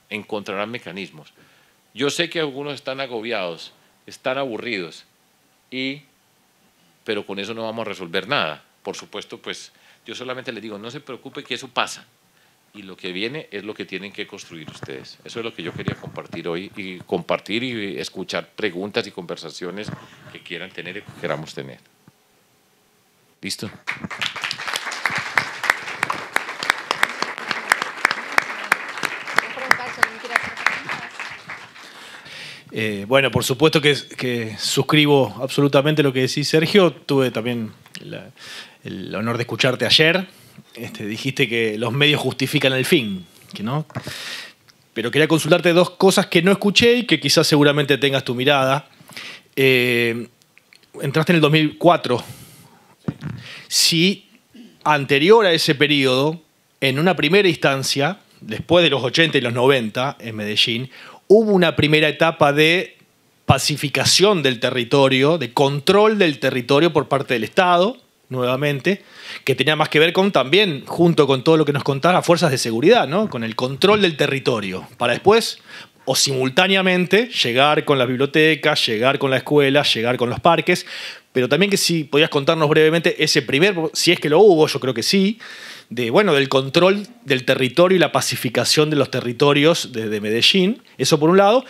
encontrarán mecanismos. Yo sé que algunos están agobiados, están aburridos, pero con eso no vamos a resolver nada. Por supuesto, pues yo solamente les digo, no se preocupe que eso pasa, y lo que viene es lo que tienen que construir ustedes. Eso es lo que yo quería compartir hoy, y compartir y escuchar preguntas y conversaciones que quieran tener y que queramos tener. ¿Listo? Bueno, por supuesto que suscribo absolutamente lo que decís, Sergio. Tuve también el honor de escucharte ayer. Dijiste que los medios justifican el fin, ¿no? Pero quería consultarte dos cosas que no escuché y que quizás seguramente tengas tu mirada. Entraste en el 2004. Si anterior a ese periodo, en una primera instancia, después de los 80 y los 90 en Medellín, hubo una primera etapa de pacificación del territorio, de control del territorio por parte del Estado, nuevamente, que tenía más que ver con también, junto con todo lo que nos contaba, fuerzas de seguridad, ¿no? Con el control del territorio, para después o simultáneamente llegar con las bibliotecas, llegar con la escuela, llegar con los parques, pero también que si podías contarnos brevemente ese primer, si es que lo hubo, yo creo que sí, del control del territorio y la pacificación de los territorios de Medellín, eso por un lado,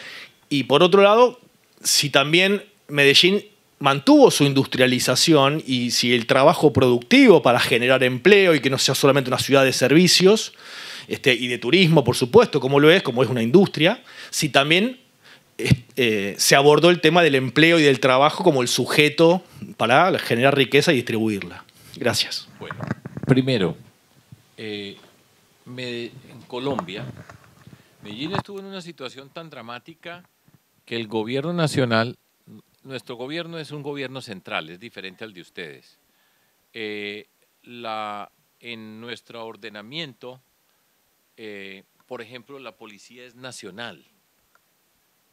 y por otro lado, si también Medellín mantuvo su industrialización y si el trabajo productivo para generar empleo y que no sea solamente una ciudad de servicios y de turismo, por supuesto, como es una industria, si también se abordó el tema del empleo y del trabajo como el sujeto para generar riqueza y distribuirla. Gracias. Bueno, primero, en Colombia, Medellín estuvo en una situación tan dramática que el gobierno nacional, nuestro gobierno es un gobierno central, es diferente al de ustedes. En nuestro ordenamiento, por ejemplo, la policía es nacional,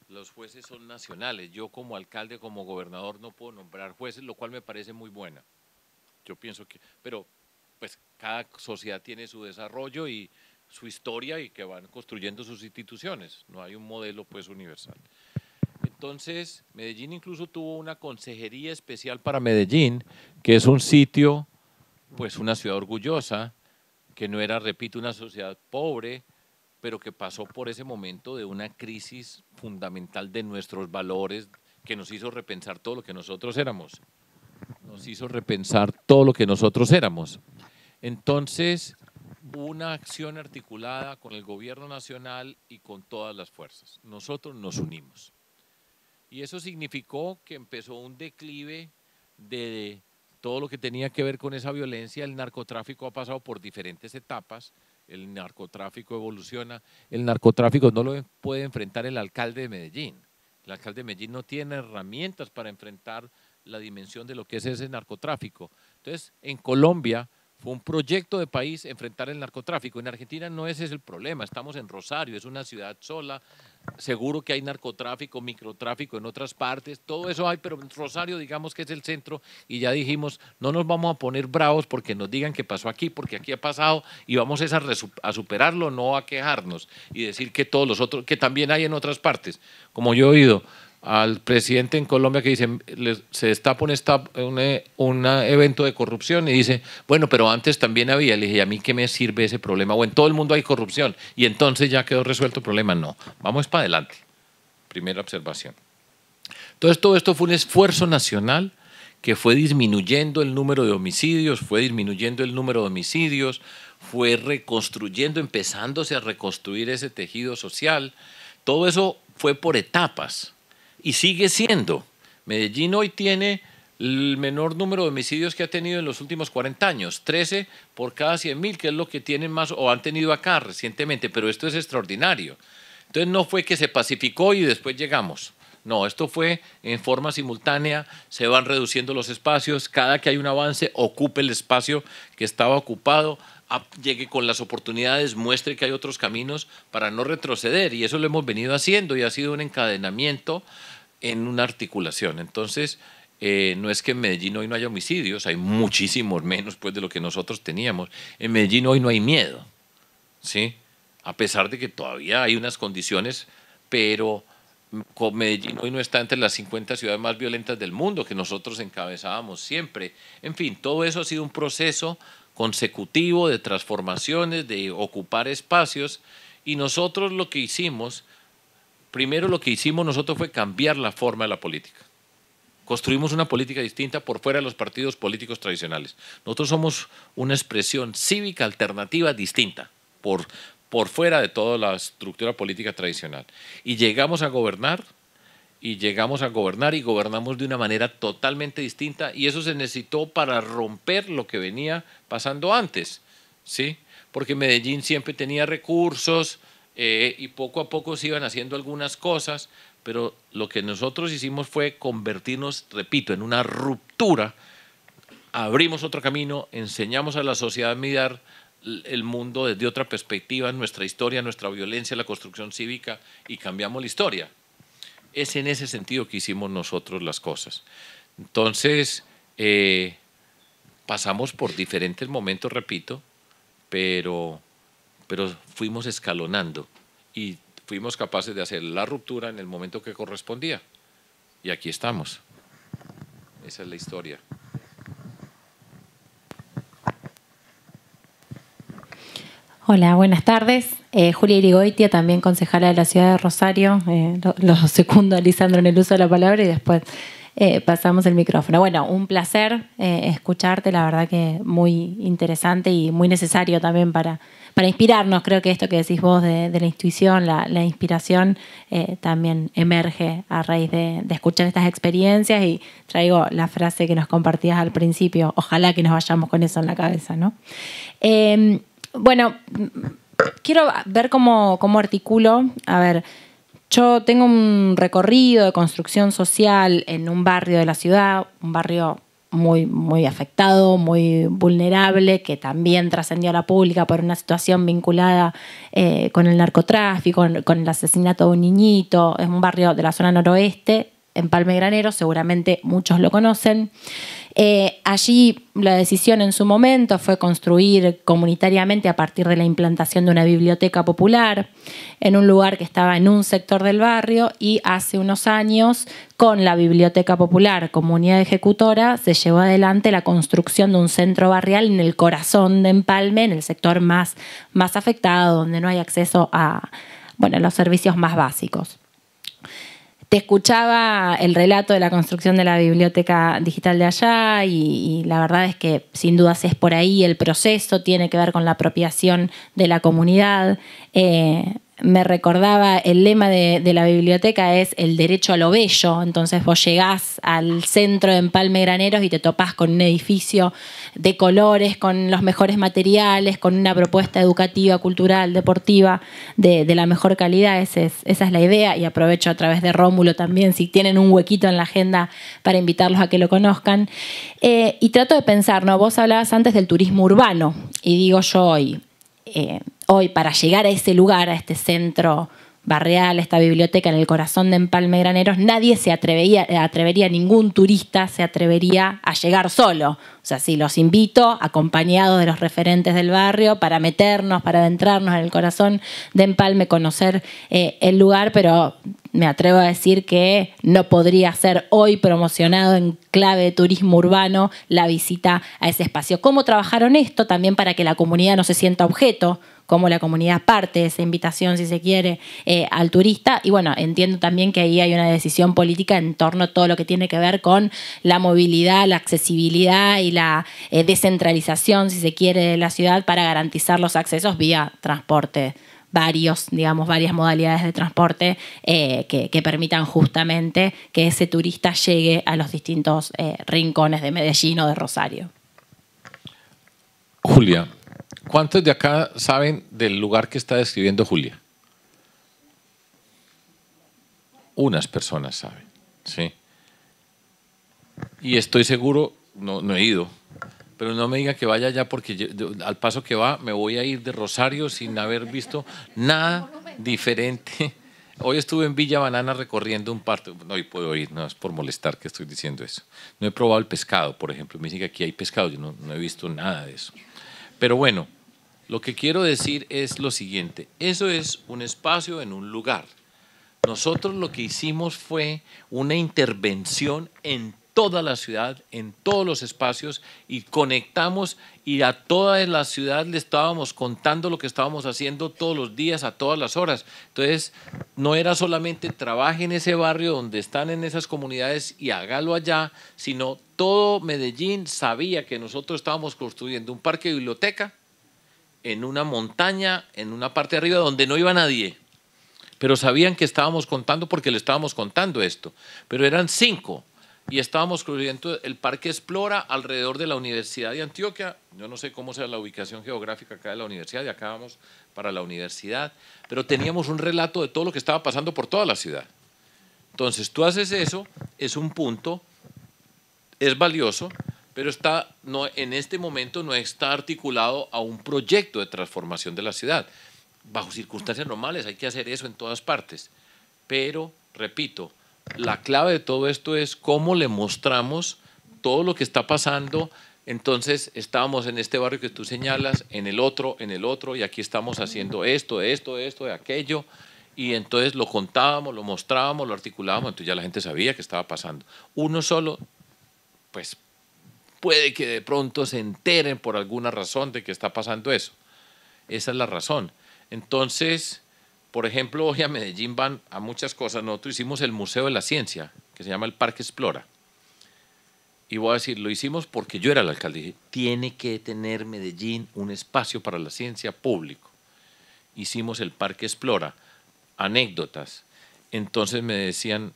los jueces son nacionales. Yo como alcalde, como gobernador, no puedo nombrar jueces, lo cual me parece muy buena. Yo pienso que, pero pues cada sociedad tiene su desarrollo y su historia y que van construyendo sus instituciones. No hay un modelo pues universal. Entonces, Medellín incluso tuvo una consejería especial para Medellín, que es un sitio, pues una ciudad orgullosa, que no era, repito, una sociedad pobre, pero que pasó por ese momento de una crisis fundamental de nuestros valores, que nos hizo repensar todo lo que nosotros éramos. Nos hizo repensar todo lo que nosotros éramos. Entonces, una acción articulada con el gobierno nacional y con todas las fuerzas. Nosotros nos unimos. Y eso significó que empezó un declive de todo lo que tenía que ver con esa violencia. El narcotráfico ha pasado por diferentes etapas, el narcotráfico evoluciona, el narcotráfico no lo puede enfrentar el alcalde de Medellín. El alcalde de Medellín no tiene herramientas para enfrentar la dimensión de lo que es ese narcotráfico. Entonces, en Colombia fue un proyecto de país enfrentar el narcotráfico. En Argentina no ese es el problema, estamos en Rosario, es una ciudad sola, seguro que hay narcotráfico, microtráfico en otras partes, todo eso hay, pero en Rosario digamos que es el centro y ya dijimos, no nos vamos a poner bravos porque nos digan que pasó aquí, porque aquí ha pasado y vamos a superarlo, no a quejarnos y decir que todos los otros, que también hay en otras partes, como yo he oído al presidente en Colombia que dice, se destapa un evento de corrupción y dice, bueno, pero antes también había. Le dije, ¿y a mí qué me sirve ese problema? O en todo el mundo hay corrupción y entonces ya quedó resuelto el problema. No, vamos para adelante. Primera observación. Entonces todo esto fue un esfuerzo nacional que fue disminuyendo el número de homicidios, fue reconstruyendo, empezándose a reconstruir ese tejido social. Todo eso fue por etapas. Y sigue siendo. Medellín hoy tiene el menor número de homicidios que ha tenido en los últimos 40 años, 13 por cada 100.000, que es lo que tienen más o han tenido acá recientemente, pero esto es extraordinario. Entonces no fue que se pacificó y después llegamos. No, esto fue en forma simultánea, se van reduciendo los espacios, cada que hay un avance ocupe el espacio que estaba ocupado, llegue con las oportunidades, muestre que hay otros caminos para no retroceder y eso lo hemos venido haciendo y ha sido un encadenamiento en una articulación. Entonces, no es que en Medellín hoy no haya homicidios, hay muchísimos menos pues, de lo que nosotros teníamos. En Medellín hoy no hay miedo, ¿sí? A pesar de que todavía hay unas condiciones, pero Medellín hoy no está entre las 50 ciudades más violentas del mundo que nosotros encabezábamos siempre. En fin, todo eso ha sido un proceso consecutivo de transformaciones, de ocupar espacios y nosotros lo que hicimos, primero lo que hicimos nosotros fue cambiar la forma de la política. Construimos una política distinta por fuera de los partidos políticos tradicionales. Nosotros somos una expresión cívica alternativa distinta por fuera de toda la estructura política tradicional. Y llegamos a gobernar y gobernamos de una manera totalmente distinta y eso se necesitó para romper lo que venía pasando antes, ¿sí? Porque Medellín siempre tenía recursos y poco a poco se iban haciendo algunas cosas, pero lo que nosotros hicimos fue convertirnos, repito, en una ruptura, abrimos otro camino, enseñamos a la sociedad a mirar el mundo desde otra perspectiva, nuestra historia, nuestra violencia, la construcción cívica y cambiamos la historia. Es en ese sentido que hicimos nosotros las cosas. Entonces, pasamos por diferentes momentos, repito, pero fuimos escalonando y fuimos capaces de hacer la ruptura en el momento que correspondía. Y aquí estamos. Esa es la historia. Hola, buenas tardes. Julia Irigoitia, también concejala de la ciudad de Rosario. Lo secundo a Lisandro en el uso de la palabra y después pasamos el micrófono. Bueno, un placer escucharte, la verdad que muy interesante y muy necesario también para inspirarnos. Creo que esto que decís vos de la intuición, la inspiración, también emerge a raíz de escuchar estas experiencias y traigo la frase que nos compartías al principio. Ojalá que nos vayamos con eso en la cabeza, ¿no? Bueno, quiero ver cómo articulo. A ver, yo tengo un recorrido de construcción social en un barrio de la ciudad, un barrio muy, muy afectado, muy vulnerable, que también trascendió a la pública por una situación vinculada con el narcotráfico, con el asesinato de un niñito. Es un barrio de la zona noroeste, en Empalme Granero, seguramente muchos lo conocen. Allí la decisión en su momento fue construir comunitariamente a partir de la implantación de una biblioteca popular en un lugar que estaba en un sector del barrio y hace unos años con la biblioteca popular como unidad ejecutora se llevó adelante la construcción de un centro barrial en el corazón de Empalme, en el sector más afectado, donde no hay acceso a los servicios más básicos. Te escuchaba el relato de la construcción de la biblioteca digital de allá y la verdad es que sin dudas es por ahí el proceso, tiene que ver con la apropiación de la comunidad. me recordaba el lema de la biblioteca es el derecho a lo bello. Entonces vos llegás al centro de Empalme Graneros y te topás con un edificio de colores, con los mejores materiales, con una propuesta educativa, cultural, deportiva de la mejor calidad. Esa es la idea, y aprovecho a través de Rómulo también, si tienen un huequito en la agenda, para invitarlos a que lo conozcan. Y trato de pensar, ¿no? Vos hablabas antes del turismo urbano, y digo yo hoy para llegar a ese lugar, a este centro barrial, esta biblioteca en el corazón de Empalme Graneros, nadie se atrevería, ningún turista se atrevería a llegar solo. O sea, sí, los invito acompañados de los referentes del barrio para meternos, para adentrarnos en el corazón de Empalme, conocer el lugar, pero me atrevo a decir que no podría ser hoy promocionado en clave de turismo urbano la visita a ese espacio. ¿Cómo trabajaron esto también para que la comunidad no se sienta objeto? Cómo la comunidad parte de esa invitación, si se quiere, al turista. Y bueno, entiendo también que ahí hay una decisión política en torno a todo lo que tiene que ver con la movilidad, la accesibilidad y la descentralización, si se quiere, de la ciudad para garantizar los accesos vía transporte. Varias modalidades de transporte que permitan justamente que ese turista llegue a los distintos rincones de Medellín o de Rosario. Julia, ¿cuántos de acá saben del lugar que está describiendo Julia? Unas personas saben, ¿sí? Y estoy seguro, no he ido, pero no me diga que vaya allá, porque yo, al paso que va me voy a ir de Rosario sin haber visto nada diferente. Hoy estuve en Villa Banana recorriendo un parque. No, y puedo ir, no es por molestar que estoy diciendo eso. No he probado el pescado, por ejemplo. Me dicen que aquí hay pescado, yo no he visto nada de eso. Pero bueno, lo que quiero decir es lo siguiente: eso es un espacio en un lugar. Nosotros lo que hicimos fue una intervención en toda la ciudad, en todos los espacios, y conectamos, y a toda la ciudad le estábamos contando lo que estábamos haciendo todos los días, a todas las horas. Entonces, no era solamente trabaje en ese barrio donde están en esas comunidades y hágalo allá, sino todo Medellín sabía que nosotros estábamos construyendo un parque de biblioteca en una montaña, en una parte de arriba donde no iba nadie, pero sabían que estábamos contando porque le estábamos contando esto. Pero eran 5. Y estábamos construyendo el Parque Explora alrededor de la Universidad de Antioquia. Yo no sé cómo sea la ubicación geográfica acá de la universidad, y acá vamos para la universidad, pero teníamos un relato de todo lo que estaba pasando por toda la ciudad. Entonces, tú haces eso, es un punto, es valioso, pero en este momento no está articulado a un proyecto de transformación de la ciudad. Bajo circunstancias normales hay que hacer eso en todas partes, pero, repito, la clave de todo esto es cómo le mostramos todo lo que está pasando. Entonces, estábamos en este barrio que tú señalas, en el otro, y aquí estamos haciendo esto, de aquello, y entonces lo contábamos, lo mostrábamos, lo articulábamos, entonces ya la gente sabía qué estaba pasando. Uno solo, pues, puede que de pronto se enteren por alguna razón de que está pasando eso. Esa es la razón. Entonces, por ejemplo, hoy a Medellín van a muchas cosas. Nosotros hicimos el Museo de la Ciencia, que se llama el Parque Explora. Y voy a decir, lo hicimos porque yo era el alcalde. Dije, tiene que tener Medellín un espacio para la ciencia público. Hicimos el Parque Explora, anécdotas. Entonces me decían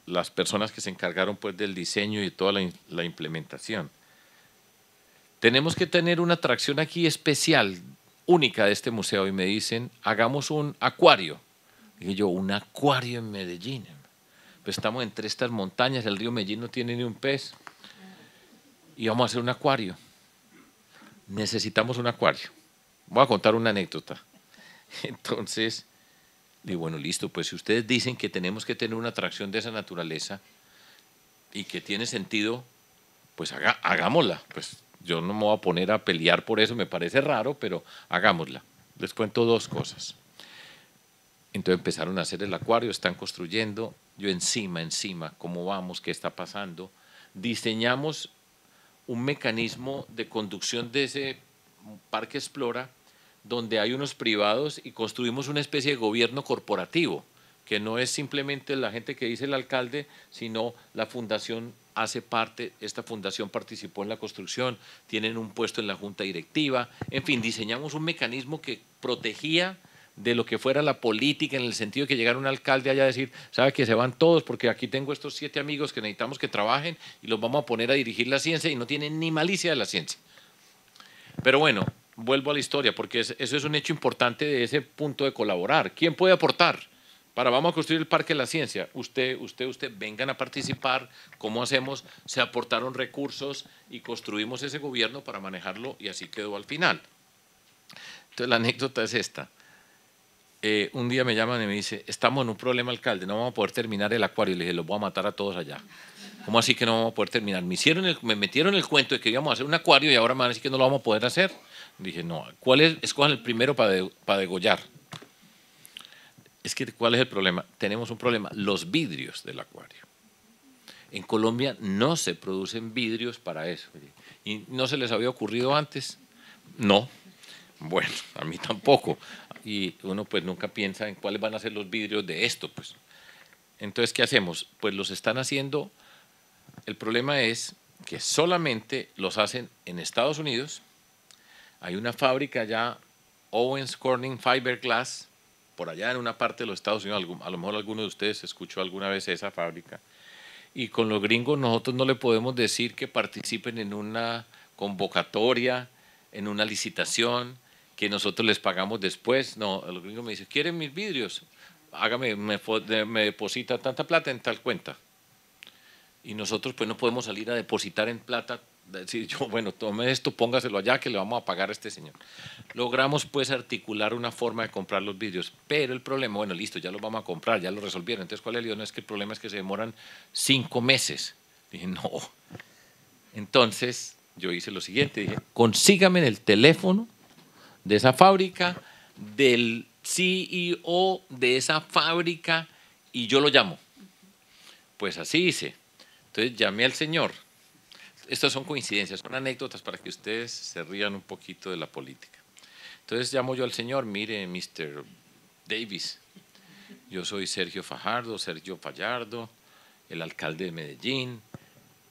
las personas que se encargaron pues del diseño y toda la implementación, tenemos que tener una atracción aquí especial, única de este museo, y me dicen, hagamos un acuario. Dije yo, un acuario en Medellín. Pues estamos entre estas montañas, el río Medellín no tiene ni un pez, y vamos a hacer un acuario. Necesitamos un acuario. Voy a contar una anécdota. Entonces, digo, bueno, listo, pues si ustedes dicen que tenemos que tener una atracción de esa naturaleza y que tiene sentido, pues hagámosla. Pues yo no me voy a poner a pelear por eso, me parece raro, pero hagámosla. Les cuento 2 cosas. Entonces empezaron a hacer el acuario, están construyendo, yo encima, ¿cómo vamos? ¿Qué está pasando? Diseñamos un mecanismo de conducción de ese Parque Explora, donde hay unos privados, y construimos una especie de gobierno corporativo, que no es simplemente la gente que dice el alcalde, sino la fundación hace parte, esta fundación participó en la construcción, tienen un puesto en la junta directiva, en fin, diseñamos un mecanismo que protegía de lo que fuera la política, en el sentido de que llegara un alcalde allá a decir, sabe que se van todos porque aquí tengo estos 7 amigos que necesitamos que trabajen y los vamos a poner a dirigir la ciencia, y no tienen ni malicia de la ciencia. Pero bueno, vuelvo a la historia, porque eso es un hecho importante de ese punto de colaborar. ¿Quién puede aportar? Vamos a construir el Parque de la Ciencia. Usted, vengan a participar. ¿Cómo hacemos? Se aportaron recursos y construimos ese gobierno para manejarlo, y así quedó al final. Entonces la anécdota es esta. Un día me llaman y me dice, estamos en un problema, alcalde, no vamos a poder terminar el acuario. Le dije, los voy a matar a todos allá. ¿Cómo así que no vamos a poder terminar? Me metieron el cuento de que íbamos a hacer un acuario y ahora me van a decir que no lo vamos a poder hacer. Dije, no, ¿cuál es? Escojan el primero para degollar. Es que, ¿cuál es el problema? Tenemos un problema, los vidrios del acuario. En Colombia no se producen vidrios para eso. ¿Y no se les había ocurrido antes? No. Bueno, a mí tampoco. Y uno pues nunca piensa en cuáles van a ser los vidrios de esto, pues. Entonces, ¿qué hacemos? Pues los están haciendo. El problema es que solamente los hacen en Estados Unidos. Hay una fábrica allá, Owens Corning Fiberglass, por allá en una parte de los Estados Unidos. A lo mejor alguno de ustedes escuchó alguna vez esa fábrica. Y con los gringos nosotros no le podemos decir que participen en una convocatoria, en una licitación, que nosotros les pagamos después. No, los gringos me dicen, ¿quieren mis vidrios? Hágame, me deposita tanta plata en tal cuenta. Y nosotros pues no podemos salir a depositar en plata, decir yo, bueno, tome esto, póngaselo allá que le vamos a pagar a este señor. Logramos pues articular una forma de comprar los vidrios, pero el problema, bueno, listo, ya los vamos a comprar, ya lo resolvieron. Entonces, ¿cuál es el lío? No, es que el problema es que se demoran 5 meses. Dije, no. Entonces, yo hice lo siguiente, dije, consígame en el teléfono de esa fábrica, del CEO de esa fábrica, y yo lo llamo. Pues así hice. Entonces llamé al señor. Estas son coincidencias, son anécdotas para que ustedes se rían un poquito de la política. Entonces llamo yo al señor, mire, Mr. Davis, yo soy Sergio Fallardo, el alcalde de Medellín.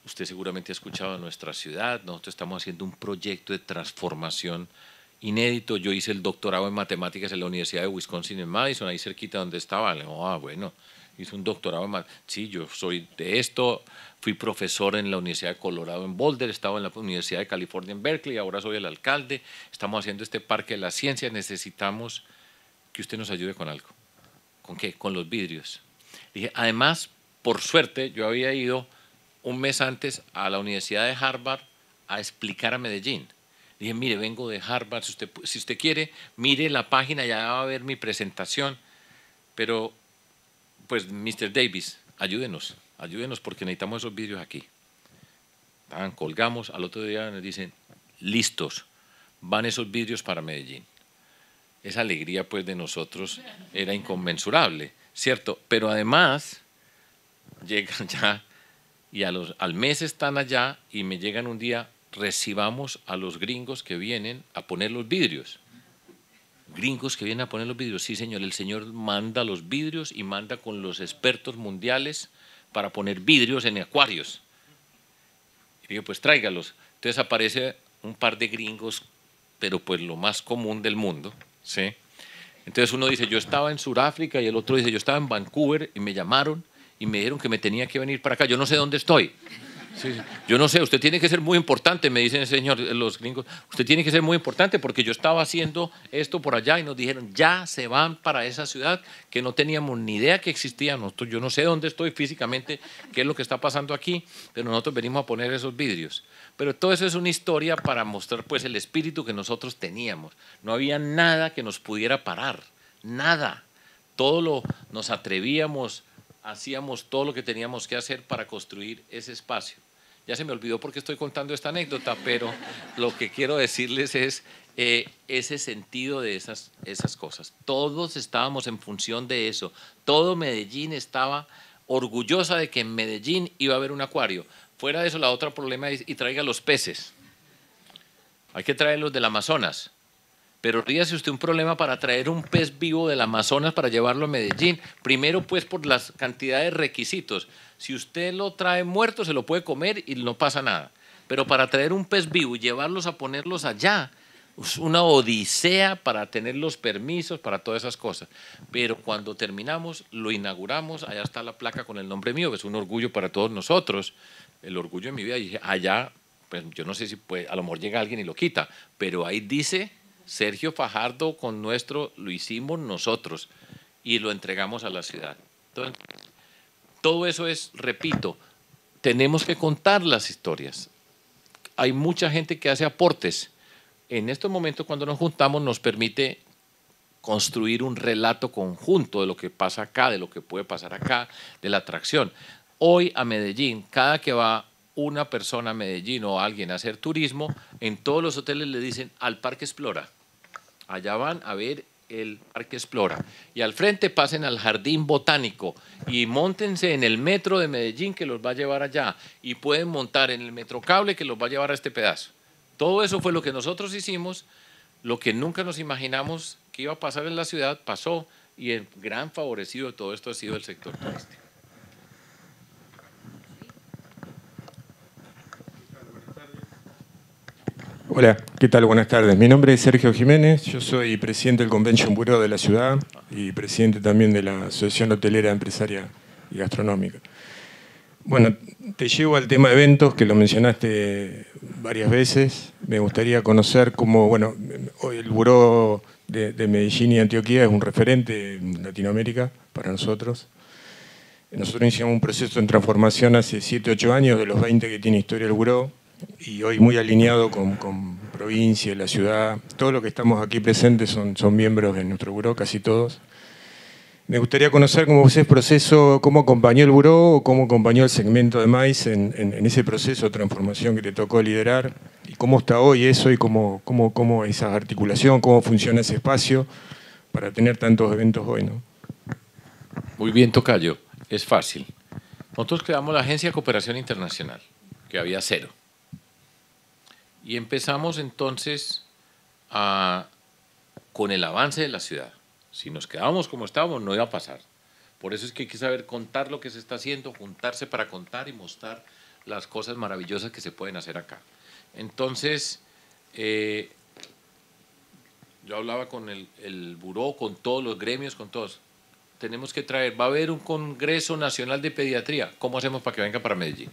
Usted seguramente ha escuchado de nuestra ciudad. Nosotros estamos haciendo un proyecto de transformación inédito. Yo hice el doctorado en matemáticas en la Universidad de Wisconsin en Madison, ahí cerquita donde estaba. Le digo, bueno, hice un doctorado en matemáticas. Sí, yo soy de esto. Fui profesor en la Universidad de Colorado en Boulder, estaba en la Universidad de California en Berkeley, ahora soy el alcalde. Estamos haciendo este Parque de la Ciencia. Necesitamos que usted nos ayude con algo. ¿Con qué? Con los vidrios. Dije, además, por suerte, yo había ido un mes antes a la Universidad de Harvard a explicar a Medellín. Dije, mire, vengo de Harvard, si usted quiere, mire la página, ya va a ver mi presentación. Pero, pues, Mr. Davis, ayúdenos porque necesitamos esos vidrios aquí. Colgamos, al otro día nos dicen, listos, van esos vidrios para Medellín. Esa alegría, pues, de nosotros era inconmensurable, ¿cierto? Pero además, llegan ya, y al mes están allá, y me llegan un día, recibamos a los gringos que vienen a poner los vidrios. Gringos que vienen a poner los vidrios, sí señor, el señor manda los vidrios y manda con los expertos mundiales para poner vidrios en acuarios. Y digo, pues tráigalos. Entonces aparece un par de gringos, pero pues lo más común del mundo, ¿sí? Entonces uno dice, yo estaba en Sudáfrica, y el otro dice, yo estaba en Vancouver, y me llamaron y me dijeron que me tenía que venir para acá. Yo no sé dónde estoy. Sí, yo no sé, usted tiene que ser muy importante, me dicen, señor, los gringos, usted tiene que ser muy importante porque yo estaba haciendo esto por allá y nos dijeron, ya se van para esa ciudad que no teníamos ni idea que existía. Nosotros, yo no sé dónde estoy físicamente, qué es lo que está pasando aquí, pero nosotros venimos a poner esos vidrios. Pero todo eso es una historia para mostrar pues el espíritu que nosotros teníamos. No había nada que nos pudiera parar, nada. Nos atrevíamos, hacíamos todo lo que teníamos que hacer para construir ese espacio. Ya se me olvidó por qué estoy contando esta anécdota, pero lo que quiero decirles es ese sentido de esas cosas. Todos estábamos en función de eso. Todo Medellín estaba orgullosa de que en Medellín iba a haber un acuario. Fuera de eso, la otra problema es, y traiga los peces. Hay que traerlos del Amazonas. Pero ríase usted un problema para traer un pez vivo del Amazonas para llevarlo a Medellín. Primero, pues, por las cantidades de requisitos. Si usted lo trae muerto, se lo puede comer y no pasa nada. Pero para traer un pez vivo y llevarlos a ponerlos allá, Es una odisea para tener los permisos, para todas esas cosas. Pero cuando terminamos, lo inauguramos, allá está la placa con el nombre mío, que es un orgullo para todos nosotros, el orgullo de mi vida. Y dije, allá, pues yo no sé si puede, a lo mejor llega alguien y lo quita, pero ahí dice Sergio Fajardo con nuestro, lo hicimos nosotros y lo entregamos a la ciudad. Entonces, todo eso es, repito, tenemos que contar las historias. Hay mucha gente que hace aportes. En estos momentos, cuando nos juntamos, nos permite construir un relato conjunto de lo que pasa acá, de lo que puede pasar acá, de la atracción. Hoy a Medellín, cada que va una persona a Medellín o alguien a hacer turismo, en todos los hoteles le dicen al Parque Explora. Allá van a ver el Parque Explora. Y al frente pasen al Jardín Botánico y móntense en el metro de Medellín que los va a llevar allá. Y pueden montar en el Metrocable que los va a llevar a este pedazo. Todo eso fue lo que nosotros hicimos, lo que nunca nos imaginamos que iba a pasar en la ciudad, pasó, y el gran favorecido de todo esto ha sido el sector turístico. Hola, ¿qué tal? Buenas tardes. Mi nombre es Sergio Jiménez, yo soy presidente del Convention Bureau de la ciudad y presidente también de la Asociación Hotelera, Empresaria y Gastronómica. Bueno, te llevo al tema de eventos, que lo mencionaste varias veces. Me gustaría conocer cómo, bueno, hoy el Buró de Medellín y Antioquia es un referente en Latinoamérica para nosotros. Nosotros iniciamos un proceso de transformación hace 7, 8 años, de los 20 que tiene historia el Buró, y hoy muy alineado con provincia, la ciudad. Todos los que estamos aquí presentes son miembros de nuestro Buró, casi todos. Me gustaría conocer cómo fue ese proceso, cómo acompañó el Buró o cómo acompañó el segmento de MAIS en ese proceso de transformación que te tocó liderar, y cómo está hoy eso y cómo esa articulación, cómo funciona ese espacio para tener tantos eventos hoy, ¿no? Muy bien, tocayo, es fácil. Nosotros creamos la Agencia de Cooperación Internacional, que había 0. Y empezamos entonces con el avance de la ciudad. Si nos quedábamos como estábamos, no iba a pasar. Por eso es que hay que saber contar lo que se está haciendo, juntarse para contar y mostrar las cosas maravillosas que se pueden hacer acá. Entonces, yo hablaba con el buró, con todos los gremios, con todos. Tenemos que traer, va a haber un Congreso Nacional de Pediatría. ¿Cómo hacemos para que venga para Medellín?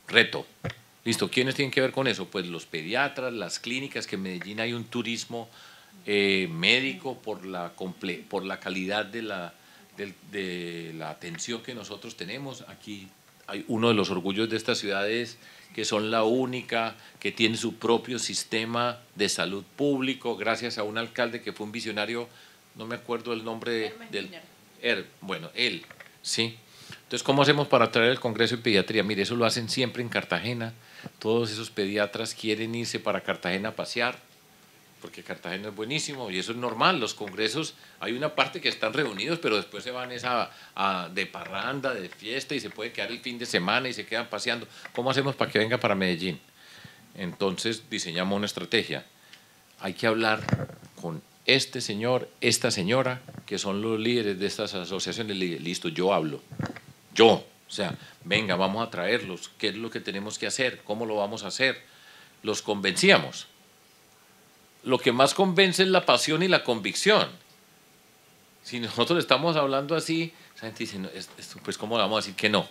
Reto. Listo, ¿quiénes tienen que ver con eso? Pues los pediatras, las clínicas, que en Medellín hay un turismo médico por la calidad de la atención que nosotros tenemos. Aquí hay uno de los orgullos de esta ciudad es que son la única que tiene su propio sistema de salud público, gracias a un alcalde que fue un visionario, no me acuerdo el nombre bueno, él, ¿sí? Entonces, ¿cómo hacemos para traer el Congreso de Pediatría? Mire, eso lo hacen siempre en Cartagena. Todos esos pediatras quieren irse para Cartagena a pasear, porque Cartagena es buenísimo y eso es normal. Los congresos, hay una parte que están reunidos, pero después se van de parranda, de fiesta, y se puede quedar el fin de semana y se quedan paseando. ¿Cómo hacemos para que venga para Medellín? Entonces diseñamos una estrategia. Hay que hablar con este señor, esta señora, que son los líderes de estas asociaciones. Listo, yo hablo. O sea, venga, vamos a traerlos. ¿Qué es lo que tenemos que hacer? ¿Cómo lo vamos a hacer? Los convencíamos. Lo que más convence es la pasión y la convicción. Si nosotros estamos hablando así, la gente dice, no, pues ¿cómo le vamos a decir que no?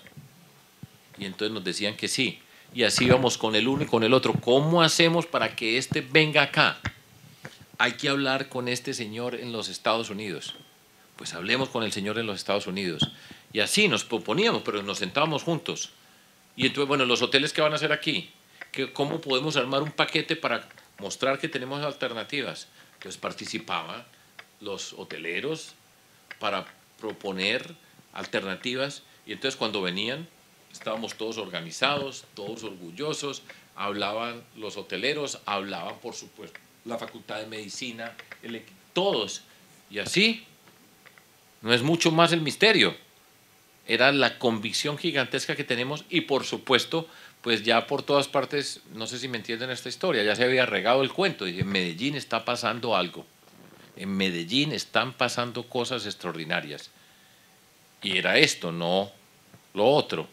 Y entonces nos decían que sí. Y así íbamos con el uno y con el otro. ¿Cómo hacemos para que este venga acá? Hay que hablar con este señor en los Estados Unidos. Pues hablemos con el señor en los Estados Unidos. Y así nos proponíamos, pero nos sentábamos juntos. Y entonces, bueno, los hoteles que van a hacer aquí, ¿cómo podemos armar un paquete para mostrar que tenemos alternativas? Entonces participaban los hoteleros para proponer alternativas, y entonces cuando venían estábamos todos organizados, todos orgullosos, hablaban los hoteleros, hablaban por supuesto la Facultad de Medicina, todos, y así no es mucho más el misterio. Era la convicción gigantesca que tenemos, y por supuesto, pues ya por todas partes, no sé si me entienden esta historia, ya se había regado el cuento. Dije, en Medellín está pasando algo. En Medellín están pasando cosas extraordinarias. Y era esto, no lo otro.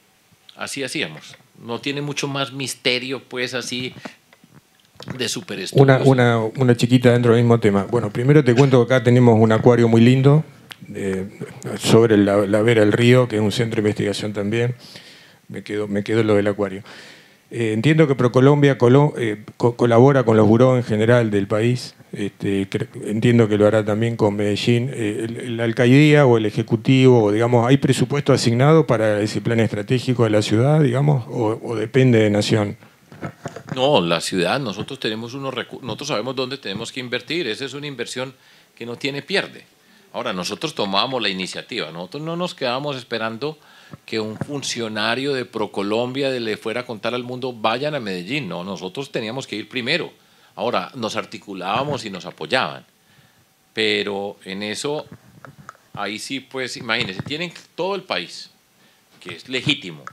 Así hacíamos. No tiene mucho más misterio, pues así. de superestudios. Una chiquita dentro del mismo tema. Bueno, primero te cuento que acá tenemos un acuario muy lindo sobre la vera del río, que es un centro de investigación también. Me quedó lo del acuario. Entiendo que ProColombia colabora con los burós en general del país. Entiendo que lo hará también con Medellín. ¿La alcaldía o el ejecutivo, o, digamos, hay presupuesto asignado para ese plan estratégico de la ciudad, digamos, o depende de Nación? No, la ciudad, nosotros tenemos unos recursos, nosotros sabemos dónde tenemos que invertir. Esa es una inversión que no tiene pierde. Ahora, nosotros tomamos la iniciativa, nosotros no nos quedamos esperando que un funcionario de ProColombia le fuera a contar al mundo, vayan a Medellín. No, nosotros teníamos que ir primero. Ahora, nos articulábamos y nos apoyaban. Pero en eso, ahí sí, pues, imagínense, tienen todo el país, que es legítimo.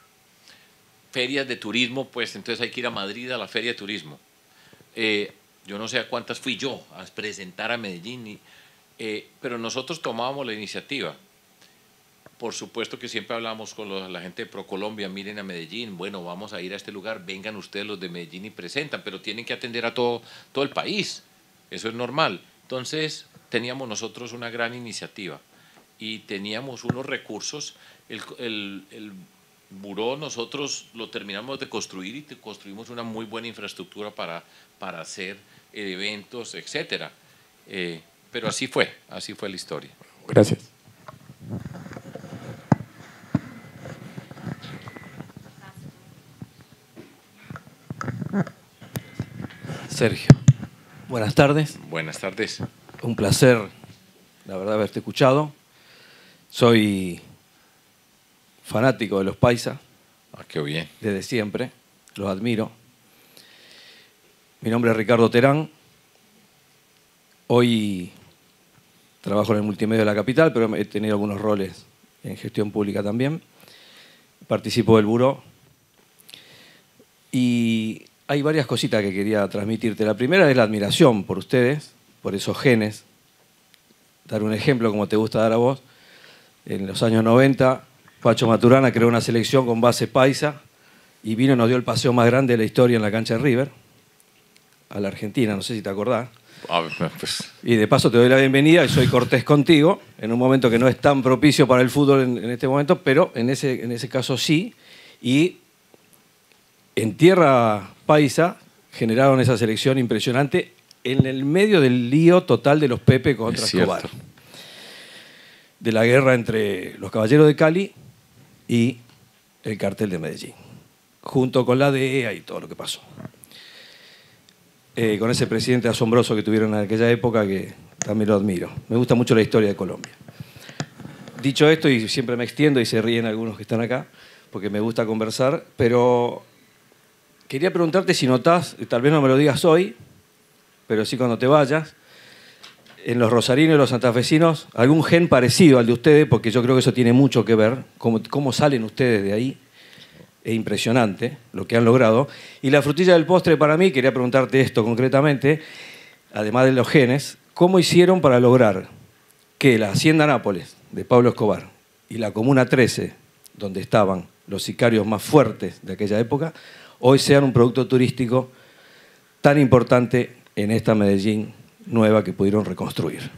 Ferias de turismo, pues, entonces hay que ir a Madrid a la feria de turismo. Yo no sé a cuántas fui yo a presentar a Medellín, pero nosotros tomábamos la iniciativa. Por supuesto que siempre hablamos con la gente de ProColombia, miren a Medellín, bueno, vamos a ir a este lugar, vengan ustedes los de Medellín y presentan, pero tienen que atender a todo el país, eso es normal. Entonces teníamos nosotros una gran iniciativa y teníamos unos recursos, el buró nosotros lo terminamos de construir y construimos una muy buena infraestructura para hacer eventos, etcétera. Pero así fue la historia. Gracias. Sergio, buenas tardes. Buenas tardes. Un placer, la verdad, haberte escuchado. Soy fanático de los paisas. Ah, qué bien. Desde siempre, los admiro. Mi nombre es Ricardo Terán. Hoy trabajo en el multimedia de la capital, pero he tenido algunos roles en gestión pública también. Participo del buró. Y hay varias cositas que quería transmitirte. La primera es la admiración por ustedes, por esos genes. Dar un ejemplo como te gusta dar a vos. En los años 90, Pacho Maturana creó una selección con base paisa y vino y nos dio el paseo más grande de la historia en la cancha de River, a la Argentina, no sé si te acordás. Y de paso te doy la bienvenida y soy cortés contigo, en un momento que no es tan propicio para el fútbol en este momento, pero en ese caso sí. Y en tierra paisa generaron esa selección impresionante en el medio del lío total de los Pepe contra Escobar. De la guerra entre los Caballeros de Cali y el Cartel de Medellín, junto con la DEA y todo lo que pasó. Con ese presidente asombroso que tuvieron en aquella época, que también lo admiro. Me gusta mucho la historia de Colombia. Dicho esto, y siempre me extiendo y se ríen algunos que están acá, porque me gusta conversar, pero quería preguntarte si notás, tal vez no me lo digas hoy, pero sí cuando te vayas, en los rosarinos y los santafesinos, algún gen parecido al de ustedes, porque yo creo que eso tiene mucho que ver, cómo salen ustedes de ahí. Es impresionante lo que han logrado. Y la frutilla del postre para mí, quería preguntarte esto concretamente, además de los genes, ¿cómo hicieron para lograr que la Hacienda Nápoles de Pablo Escobar y la Comuna 13, donde estaban los sicarios más fuertes de aquella época, hoy sean un producto turístico tan importante en esta Medellín nueva que pudieron reconstruir?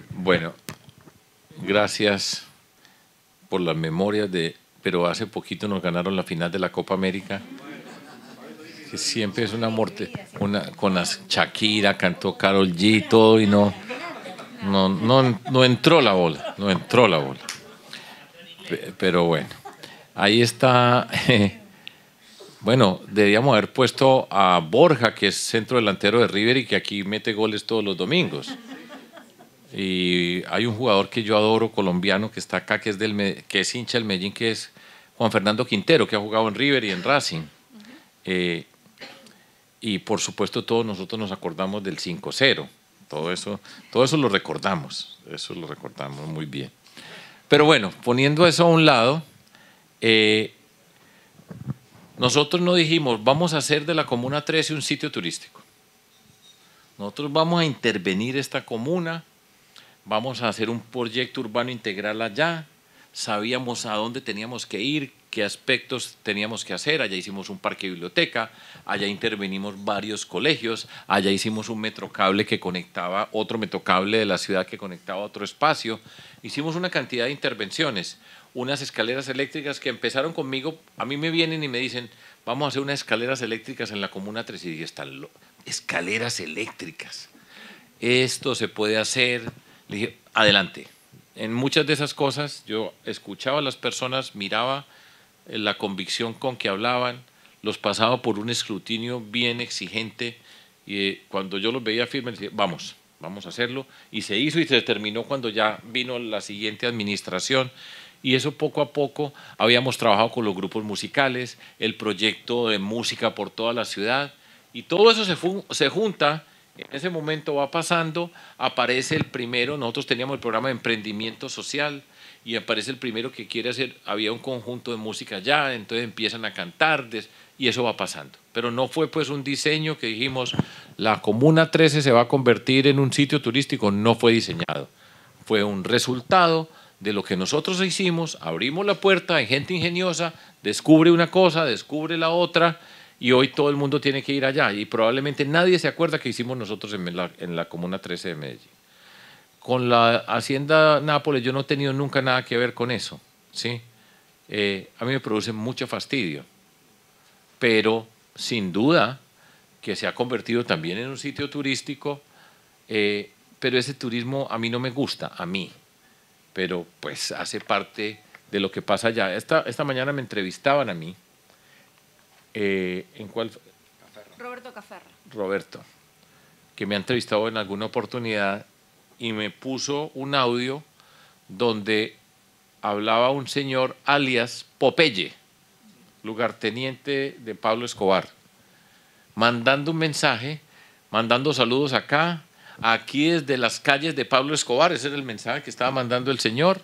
Bueno, gracias por las memorias pero hace poquito nos ganaron la final de la Copa América, que siempre es una muerte, con las Shakira, cantó Karol G, todo, y no entró la bola, Pero bueno, ahí está. Bueno, deberíamos haber puesto a Borja, que es centro delantero de River y que aquí mete goles todos los domingos. Y hay un jugador que yo adoro, colombiano, que está acá, que es hincha del Medellín, que es Juan Fernando Quintero, que ha jugado en River y en Racing. Y por supuesto todos nosotros nos acordamos del 5-0. Todo eso lo recordamos. Eso lo recordamos muy bien. Pero bueno, poniendo eso a un lado, nosotros no dijimos, vamos a hacer de la Comuna 13 un sitio turístico. Nosotros vamos a intervenir esta comuna, vamos a hacer un proyecto urbano integral allá, sabíamos a dónde teníamos que ir, qué aspectos teníamos que hacer. Allá hicimos un parque biblioteca, allá intervenimos varios colegios, allá hicimos un metrocable que conectaba, otro metrocable de la ciudad que conectaba a otro espacio. Hicimos una cantidad de intervenciones, unas escaleras eléctricas que empezaron conmigo. A mí me vienen y me dicen, vamos a hacer unas escaleras eléctricas en la Comuna 3. Y dije, escaleras eléctricas, esto se puede hacer. Le dije, adelante. En muchas de esas cosas yo escuchaba a las personas, miraba la convicción con que hablaban, los pasaba por un escrutinio bien exigente y cuando yo los veía firmes decía, vamos a hacerlo, y se hizo y se terminó cuando ya vino la siguiente administración. Y eso poco a poco habíamos trabajado con los grupos musicales, el proyecto de música por toda la ciudad, y todo eso se junta. En ese momento va pasando, aparece el primero, nosotros teníamos el programa de emprendimiento social, y aparece el primero que quiere hacer, había un conjunto de música allá, entonces empiezan a cantar, y eso va pasando. Pero no fue pues un diseño que dijimos, la Comuna 13 se va a convertir en un sitio turístico, no fue diseñado. Fue un resultado de lo que nosotros hicimos, abrimos la puerta, hay gente ingeniosa, descubre una cosa, descubre la otra, y hoy todo el mundo tiene que ir allá, y probablemente nadie se acuerda que hicimos nosotros en la Comuna 13 de Medellín. Con la Hacienda Nápoles yo no he tenido nunca nada que ver con eso, ¿sí? A mí me produce mucho fastidio, pero sin duda que se ha convertido también en un sitio turístico, pero ese turismo a mí no me gusta, a mí, pero pues hace parte de lo que pasa allá. Esta mañana me entrevistaban a mí. ¿En cuál? Roberto Caferra. Roberto, que me ha entrevistado en alguna oportunidad y me puso un audio donde hablaba un señor alias Popeye, lugarteniente de Pablo Escobar, mandando un mensaje, mandando saludos acá, aquí desde las calles de Pablo Escobar. Ese era el mensaje que estaba mandando el señor.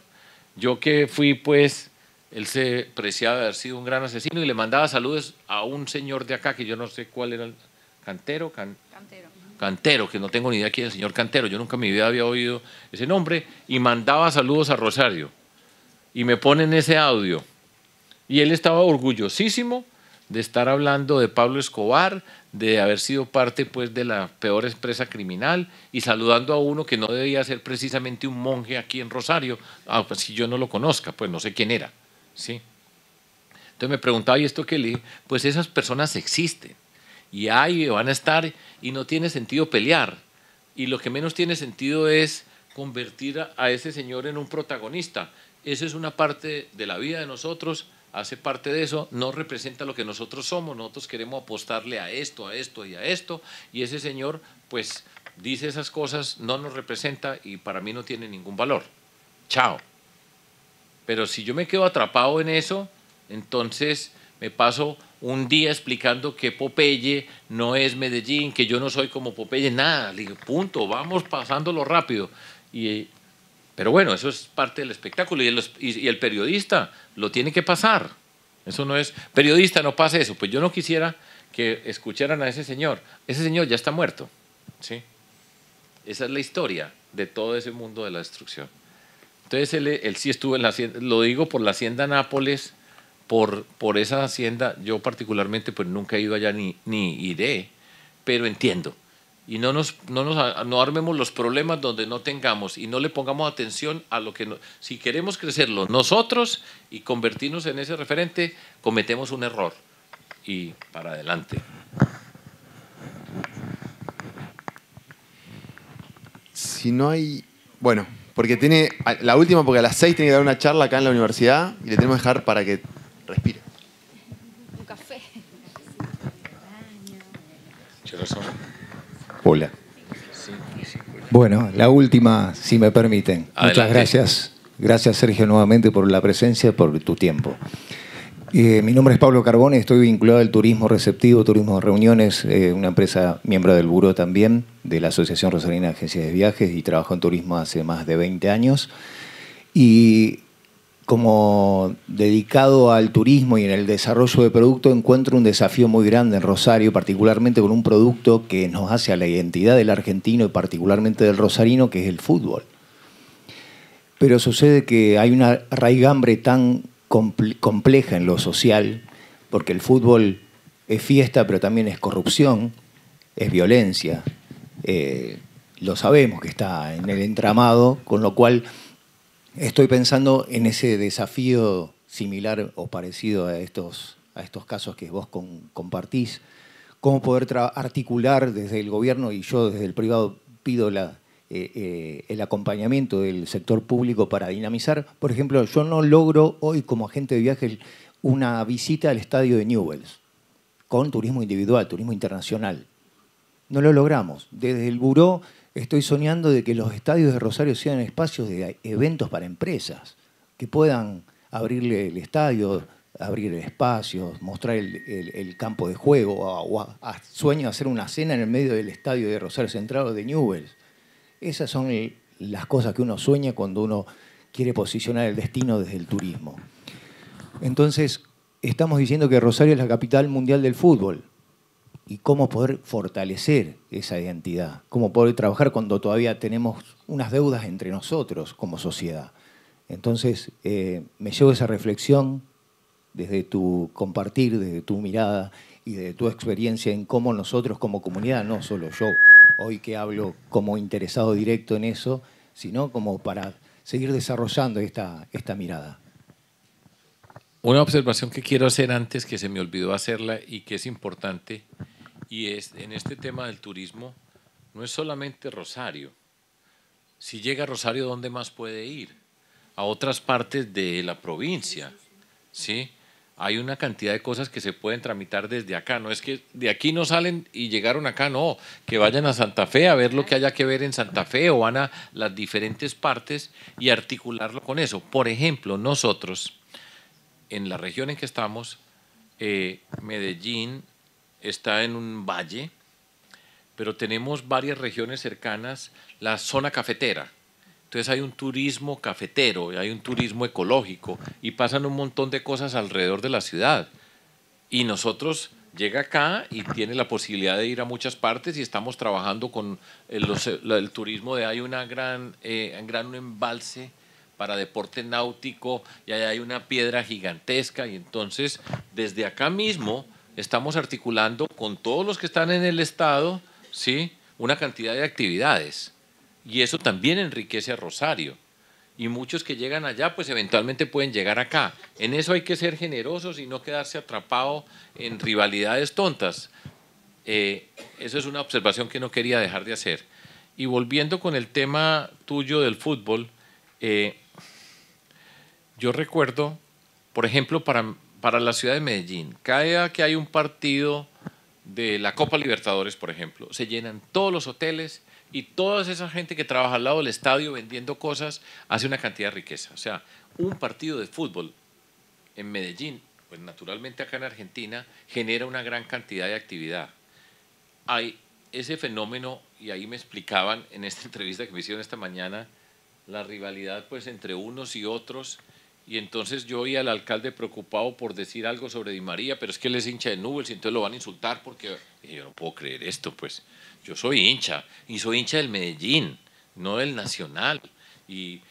Yo que fui pues... Él se preciaba de haber sido un gran asesino y le mandaba saludos a un señor de acá, que yo no sé cuál era, Cantero, que no tengo ni idea quién es el señor Cantero, yo nunca en mi vida había oído ese nombre, y mandaba saludos a Rosario. Y me ponen ese audio. Y él estaba orgullosísimo de estar hablando de Pablo Escobar, de haber sido parte pues, de la peor empresa criminal, y saludando a uno que no debía ser precisamente un monje aquí en Rosario. Pues si yo no lo conozca, pues no sé quién era. ¿Sí? Entonces me preguntaba, ¿y esto qué le dije? Pues esas personas existen y van a estar, y no tiene sentido pelear, y lo que menos tiene sentido es convertir a ese señor en un protagonista. Eso es una parte de la vida de nosotros, hace parte de eso, no representa lo que nosotros somos. Nosotros queremos apostarle a esto, a esto y a esto, y ese señor pues dice esas cosas, no nos representa y para mí no tiene ningún valor. Chao. Pero si yo me quedo atrapado en eso, entonces me paso un día explicando que Popeye no es Medellín, que yo no soy como Popeye, nada, le digo, punto, vamos pasándolo rápido. Pero bueno, eso es parte del espectáculo, y el periodista lo tiene que pasar. Eso no es, periodista, no pasa eso. Pues yo no quisiera que escucharan a ese señor ya está muerto, ¿sí? Esa es la historia de todo ese mundo de la destrucción. Entonces él sí estuvo en la hacienda, lo digo por la Hacienda Nápoles, por esa hacienda. Yo particularmente pues nunca he ido allá ni iré, pero entiendo. Y no armemos los problemas donde no tengamos, y no le pongamos atención a lo que si queremos crecerlo nosotros y convertirnos en ese referente, cometemos un error y para adelante. Si no hay... Bueno, porque tiene... La última, porque a las 6 tiene que dar una charla acá en la universidad y le tenemos que dejar para que respire. Un café. Hola. Bueno, la última, si me permiten. Adelante. Muchas gracias. Gracias, Sergio, nuevamente por la presencia y por tu tiempo. Mi nombre es Pablo Carbone, estoy vinculado al turismo receptivo, turismo de reuniones, una empresa miembro del buró también, de la Asociación Rosarina de Agencias de Viajes, y trabajo en turismo hace más de 20 años. Y como dedicado al turismo y en el desarrollo de producto, encuentro un desafío muy grande en Rosario, particularmente con un producto que nos hace a la identidad del argentino y particularmente del rosarino, que es el fútbol. Pero sucede que hay una raigambre tan compleja en lo social, porque el fútbol es fiesta, pero también es corrupción, es violencia. Lo sabemos que está en el entramado, con lo cual estoy pensando en ese desafío similar o parecido a estos casos que vos compartís, cómo poder articular desde el gobierno, y yo desde el privado pido el acompañamiento del sector público para dinamizar. Por ejemplo, yo no logro hoy como agente de viajes una visita al estadio de Newell's con turismo individual, turismo internacional. No lo logramos. Desde el buró estoy soñando de que los estadios de Rosario sean espacios de eventos para empresas, que puedan abrirle el estadio, abrir el espacio, mostrar el campo de juego, sueño hacer una cena en el medio del estadio de Rosario Central o de Newell's. Esas son las cosas que uno sueña cuando uno quiere posicionar el destino desde el turismo. Entonces, estamos diciendo que Rosario es la capital mundial del fútbol. Y cómo poder fortalecer esa identidad, cómo poder trabajar cuando todavía tenemos unas deudas entre nosotros como sociedad. Entonces, me llevo esa reflexión desde tu compartir, desde tu mirada y de tu experiencia en cómo nosotros como comunidad, no solo yo, hoy que hablo como interesado directo en eso, sino como para seguir desarrollando esta mirada. Una observación que quiero hacer antes, que se me olvidó hacerla y que es importante, y es en este tema del turismo, no es solamente Rosario. Si llega a Rosario, ¿dónde más puede ir? A otras partes de la provincia, ¿sí? Hay una cantidad de cosas que se pueden tramitar desde acá. No es que de aquí no salen y llegaron acá, no. Que vayan a Santa Fe a ver lo que haya que ver en Santa Fe, o van a las diferentes partes y articularlo con eso. Por ejemplo, nosotros, en la región en que estamos, Medellín está en un valle, pero tenemos varias regiones cercanas, la zona cafetera. Entonces hay un turismo cafetero, hay un turismo ecológico y pasan un montón de cosas alrededor de la ciudad. Y nosotros llega acá y tiene la posibilidad de ir a muchas partes, y estamos trabajando con el turismo de hay un gran embalse para deporte náutico, y allá hay una piedra gigantesca, y entonces desde acá mismo estamos articulando con todos los que están en el estado, ¿sí?, una cantidad de actividades, y eso también enriquece a Rosario, y muchos que llegan allá pues eventualmente pueden llegar acá. En eso hay que ser generosos y no quedarse atrapado en rivalidades tontas. Eso es una observación que no quería dejar de hacer. Y volviendo con el tema tuyo del fútbol, yo recuerdo, por ejemplo, para la ciudad de Medellín, cada día que hay un partido de la Copa Libertadores, por ejemplo, se llenan todos los hoteles, y toda esa gente que trabaja al lado del estadio vendiendo cosas hace una cantidad de riqueza. O sea, un partido de fútbol en Medellín, pues naturalmente acá en Argentina, genera una gran cantidad de actividad. Hay ese fenómeno, y ahí me explicaban en esta entrevista que me hicieron esta mañana, la rivalidad pues entre unos y otros. Y entonces yo oí al alcalde preocupado por decir algo sobre Di María, pero es que él es hincha de Newell's y entonces lo van a insultar porque yo no puedo creer esto, pues yo soy hincha, y soy hincha del Medellín, no del Nacional, y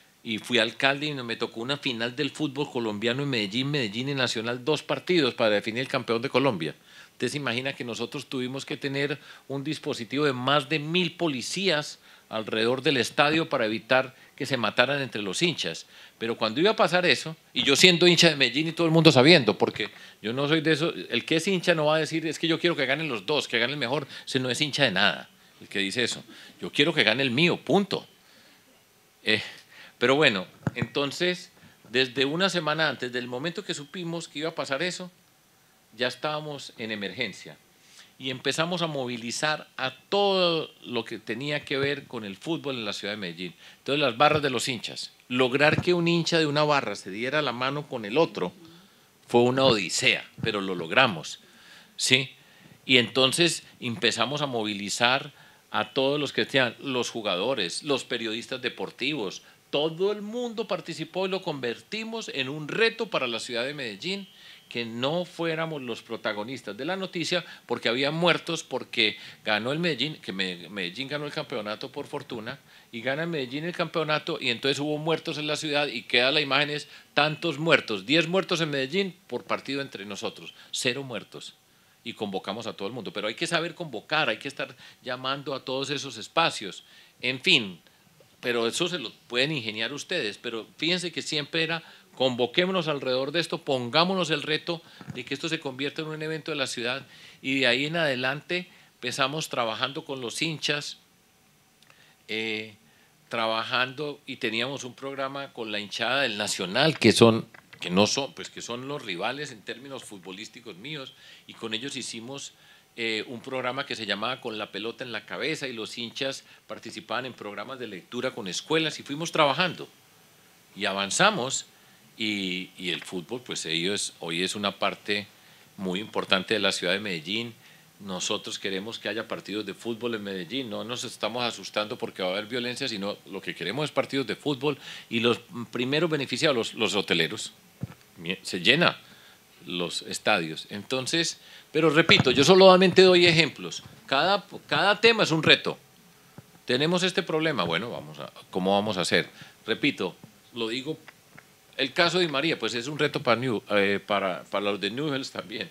fui alcalde y me tocó una final del fútbol colombiano en Medellín, Medellín y Nacional, 2 partidos para definir el campeón de Colombia. Usted se imagina que nosotros tuvimos que tener un dispositivo de más de 1000 policías alrededor del estadio para evitar que se mataran entre los hinchas. Pero cuando iba a pasar eso, y yo siendo hincha de Medellín y todo el mundo sabiendo, porque yo no soy de eso, el que es hincha no va a decir es que yo quiero que ganen los dos, que gane el mejor, ese no es hincha de nada, el que dice eso. Yo quiero que gane el mío, punto. Pero bueno, entonces, desde una semana antes del momento que supimos que iba a pasar eso, ya estábamos en emergencia. Y empezamos a movilizar a todo lo que tenía que ver con el fútbol en la ciudad de Medellín. Entonces, las barras de los hinchas. Lograr que un hincha de una barra se diera la mano con el otro fue una odisea, pero lo logramos, ¿sí? Y entonces empezamos a movilizar a todos los que sean los jugadores, los periodistas deportivos, todo el mundo participó y lo convertimos en un reto para la ciudad de Medellín, que no fuéramos los protagonistas de la noticia porque había muertos, porque ganó el Medellín, que Medellín ganó el campeonato por fortuna, y gana Medellín el campeonato, y entonces hubo muertos en la ciudad y queda la imagen es tantos muertos, 10 muertos en Medellín por partido entre nosotros, 0 muertos. Y convocamos a todo el mundo, pero hay que saber convocar, hay que estar llamando a todos esos espacios, en fin, pero eso se lo pueden ingeniar ustedes, pero fíjense que siempre era convoquémonos alrededor de esto, pongámonos el reto de que esto se convierta en un evento de la ciudad, y de ahí en adelante empezamos trabajando con los hinchas, trabajando, y teníamos un programa con la hinchada del Nacional, que son los rivales en términos futbolísticos míos, y con ellos hicimos un programa que se llamaba Con la pelota en la cabeza, y los hinchas participaban en programas de lectura con escuelas, y fuimos trabajando y avanzamos, y el fútbol pues hoy es una parte muy importante de la ciudad de Medellín. Nosotros queremos que haya partidos de fútbol en Medellín, no nos estamos asustando porque va a haber violencia, sino lo que queremos es partidos de fútbol, y los primeros beneficiados, los hoteleros. Se llena los estadios. Entonces, pero repito, yo solamente doy ejemplos. Cada tema es un reto. Tenemos este problema, bueno, ¿cómo vamos a hacer? Repito, lo digo, el caso de Di María, pues es un reto para los de Newell's también,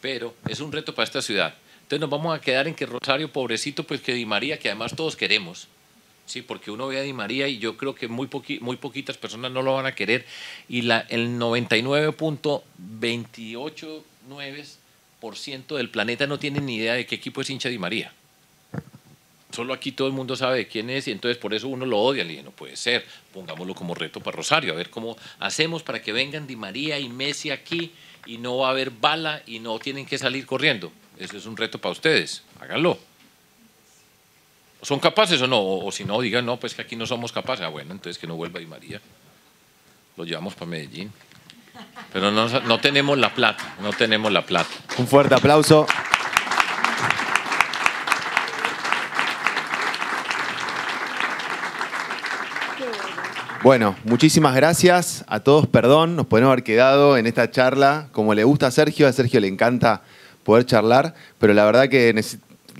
pero es un reto para esta ciudad. Entonces nos vamos a quedar en que Rosario, pobrecito, pues que Di María, que además todos queremos, sí, porque uno ve a Di María y yo creo que muy poquitas personas no lo van a querer, y el 99.289% del planeta no tiene ni idea de qué equipo es hincha Di María. Solo aquí todo el mundo sabe de quién es, y entonces por eso uno lo odia. Le dije, no puede ser, pongámoslo como reto para Rosario, a ver cómo hacemos para que vengan Di María y Messi aquí, y no va a haber bala y no tienen que salir corriendo. Eso es un reto para ustedes, háganlo. ¿Son capaces o no? O si no, digan, no, pues que aquí no somos capaces. Ah, bueno, entonces que no vuelva Di María. Lo llevamos para Medellín. Pero no tenemos la plata, no tenemos la plata. Un fuerte aplauso. Bueno, muchísimas gracias a todos. Perdón, nos podemos haber quedado en esta charla como le gusta a Sergio le encanta poder charlar, pero la verdad que le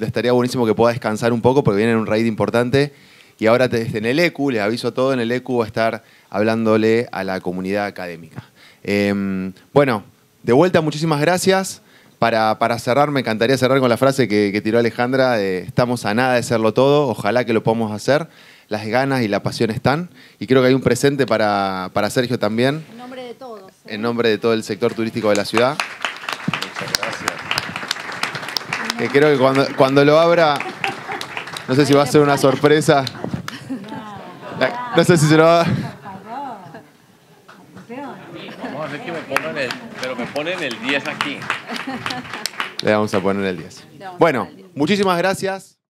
estaría buenísimo que pueda descansar un poco porque viene en un raid importante, y ahora en el ECU, les aviso todo, en el ECU va a estar hablándole a la comunidad académica. Bueno, de vuelta, muchísimas gracias. Para cerrar, me encantaría cerrar con la frase que tiró Alejandra, de estamos a nada de serlo todo, ojalá que lo podamos hacer. Las ganas y la pasión están, y creo que hay un presente para Sergio también. En nombre de todos. En nombre de todo el sector turístico de la ciudad. Muchas gracias. Que creo que cuando lo abra, no sé si va a ser una sorpresa. No sé si se lo va a... Vamos a hacer que me ponen el 10 aquí. Le vamos a poner el 10. Bueno, muchísimas gracias.